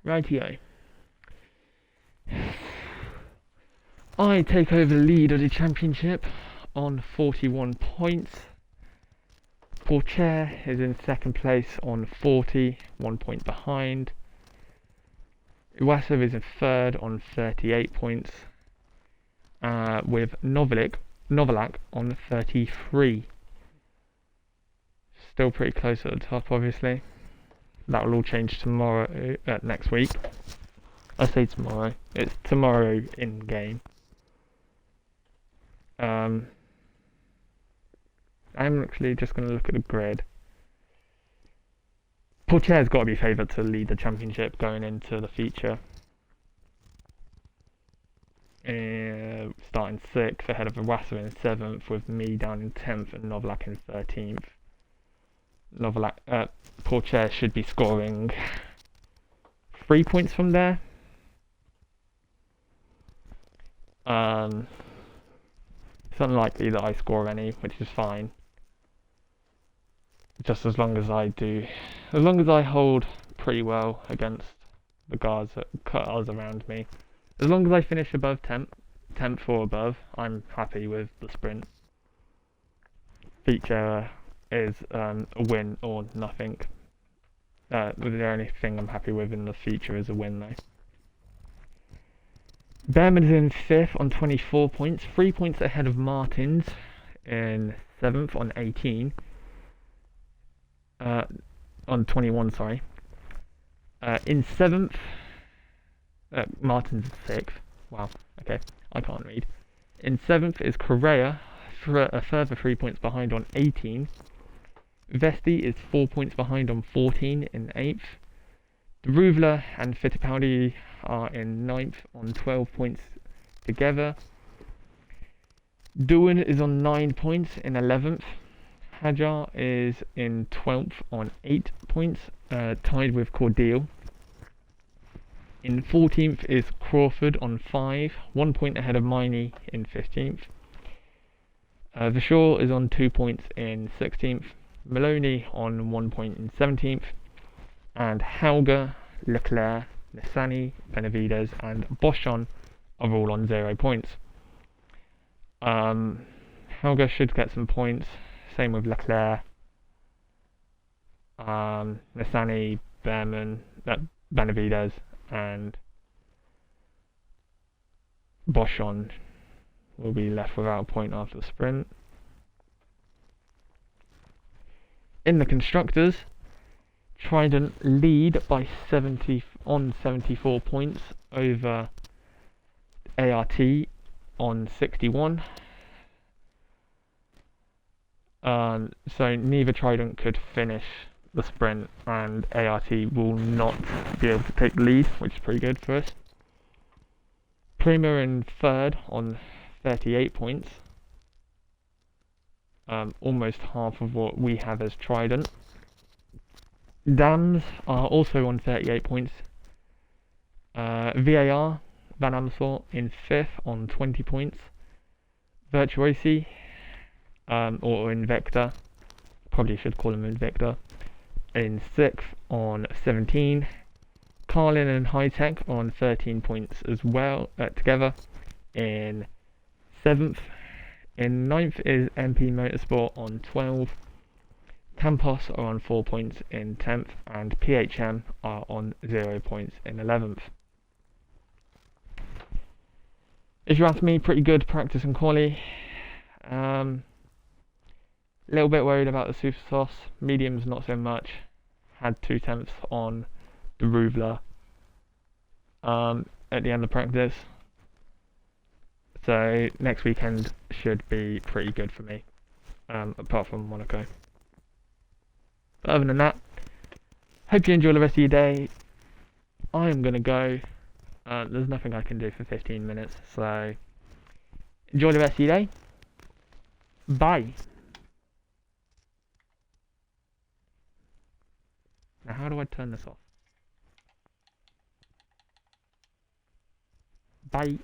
Rightio. I take over the lead of the championship on 41 points. Porcher is in second place on 40, 1 point behind. Iwaso is in third on 38 points, with Novalak on 33. Still pretty close at the top, obviously. That will all change tomorrow, next week. I say tomorrow. It's tomorrow in game. I'm actually just going to look at the grid. Porcher's got to be favoured to lead the championship going into the feature. Starting 6th ahead of Iwaso in 7th, with me down in 10th and Novalak in 13th. Porcher should be scoring 3 points from there. It's unlikely that I score any, which is fine. Just as long as I hold pretty well against the guards around me. As long as I finish above 10th or above, I'm happy with the sprint. Feature is a win or nothing. The only thing I'm happy with in the feature is a win though. Behrman's in 5th on 24 points, 3 points ahead of Martins in 7th on 18. On 21, sorry. In 7th, Martins is 6th. Wow, okay, I can't read. In 7th is Correa, a further 3 points behind on 18. Vesti is 4 points behind on 14 in 8th. Ruvler and Fittipaldi are in 9th on 12 points together. Doohan is on 9 points in 11th. Hajar is in 12th on 8 points, tied with Cordeal. In 14th is Crawford on 5, 1 point ahead of Miney in 15th. Vishaw is on 2 points in 16th. Maloney on 1 point in 17th. And Hauger, Leclerc, Nissani, Benavides and Boschon are all on 0 points. Hauger should get some points, same with Leclerc, Nissani, Behrman, Benavides and Boschon will be left without a point after the sprint. In the constructors, Trident lead by 74 points over ART on 61. So neither Trident could finish the sprint, and ART will not be able to take the lead, which is pretty good for us. Prima in 3rd on 38 points, almost half of what we have as Trident. Dams are also on 38 points. VAR, Van Amersfoort in 5th on 20 points. Virtuosi, or Invicta, probably should call him Invicta, in 6th on 17. Carlin and High Tech on 13 points as well, together in 7th. In 9th is MP Motorsport on 12. Campos are on 4 points in 10th, and PHM are on 0 points in 11th. If you ask me, pretty good practice and quali. A little bit worried about the super sauce. Mediums not so much. Had 2/10 on the Ruvler at the end of practice. So next weekend should be pretty good for me, apart from Monaco. But other than that, hope you enjoy the rest of your day. I am going to go. There's nothing I can do for 15 minutes, so enjoy the rest of your day. Bye. Now how do I turn this off? Bye.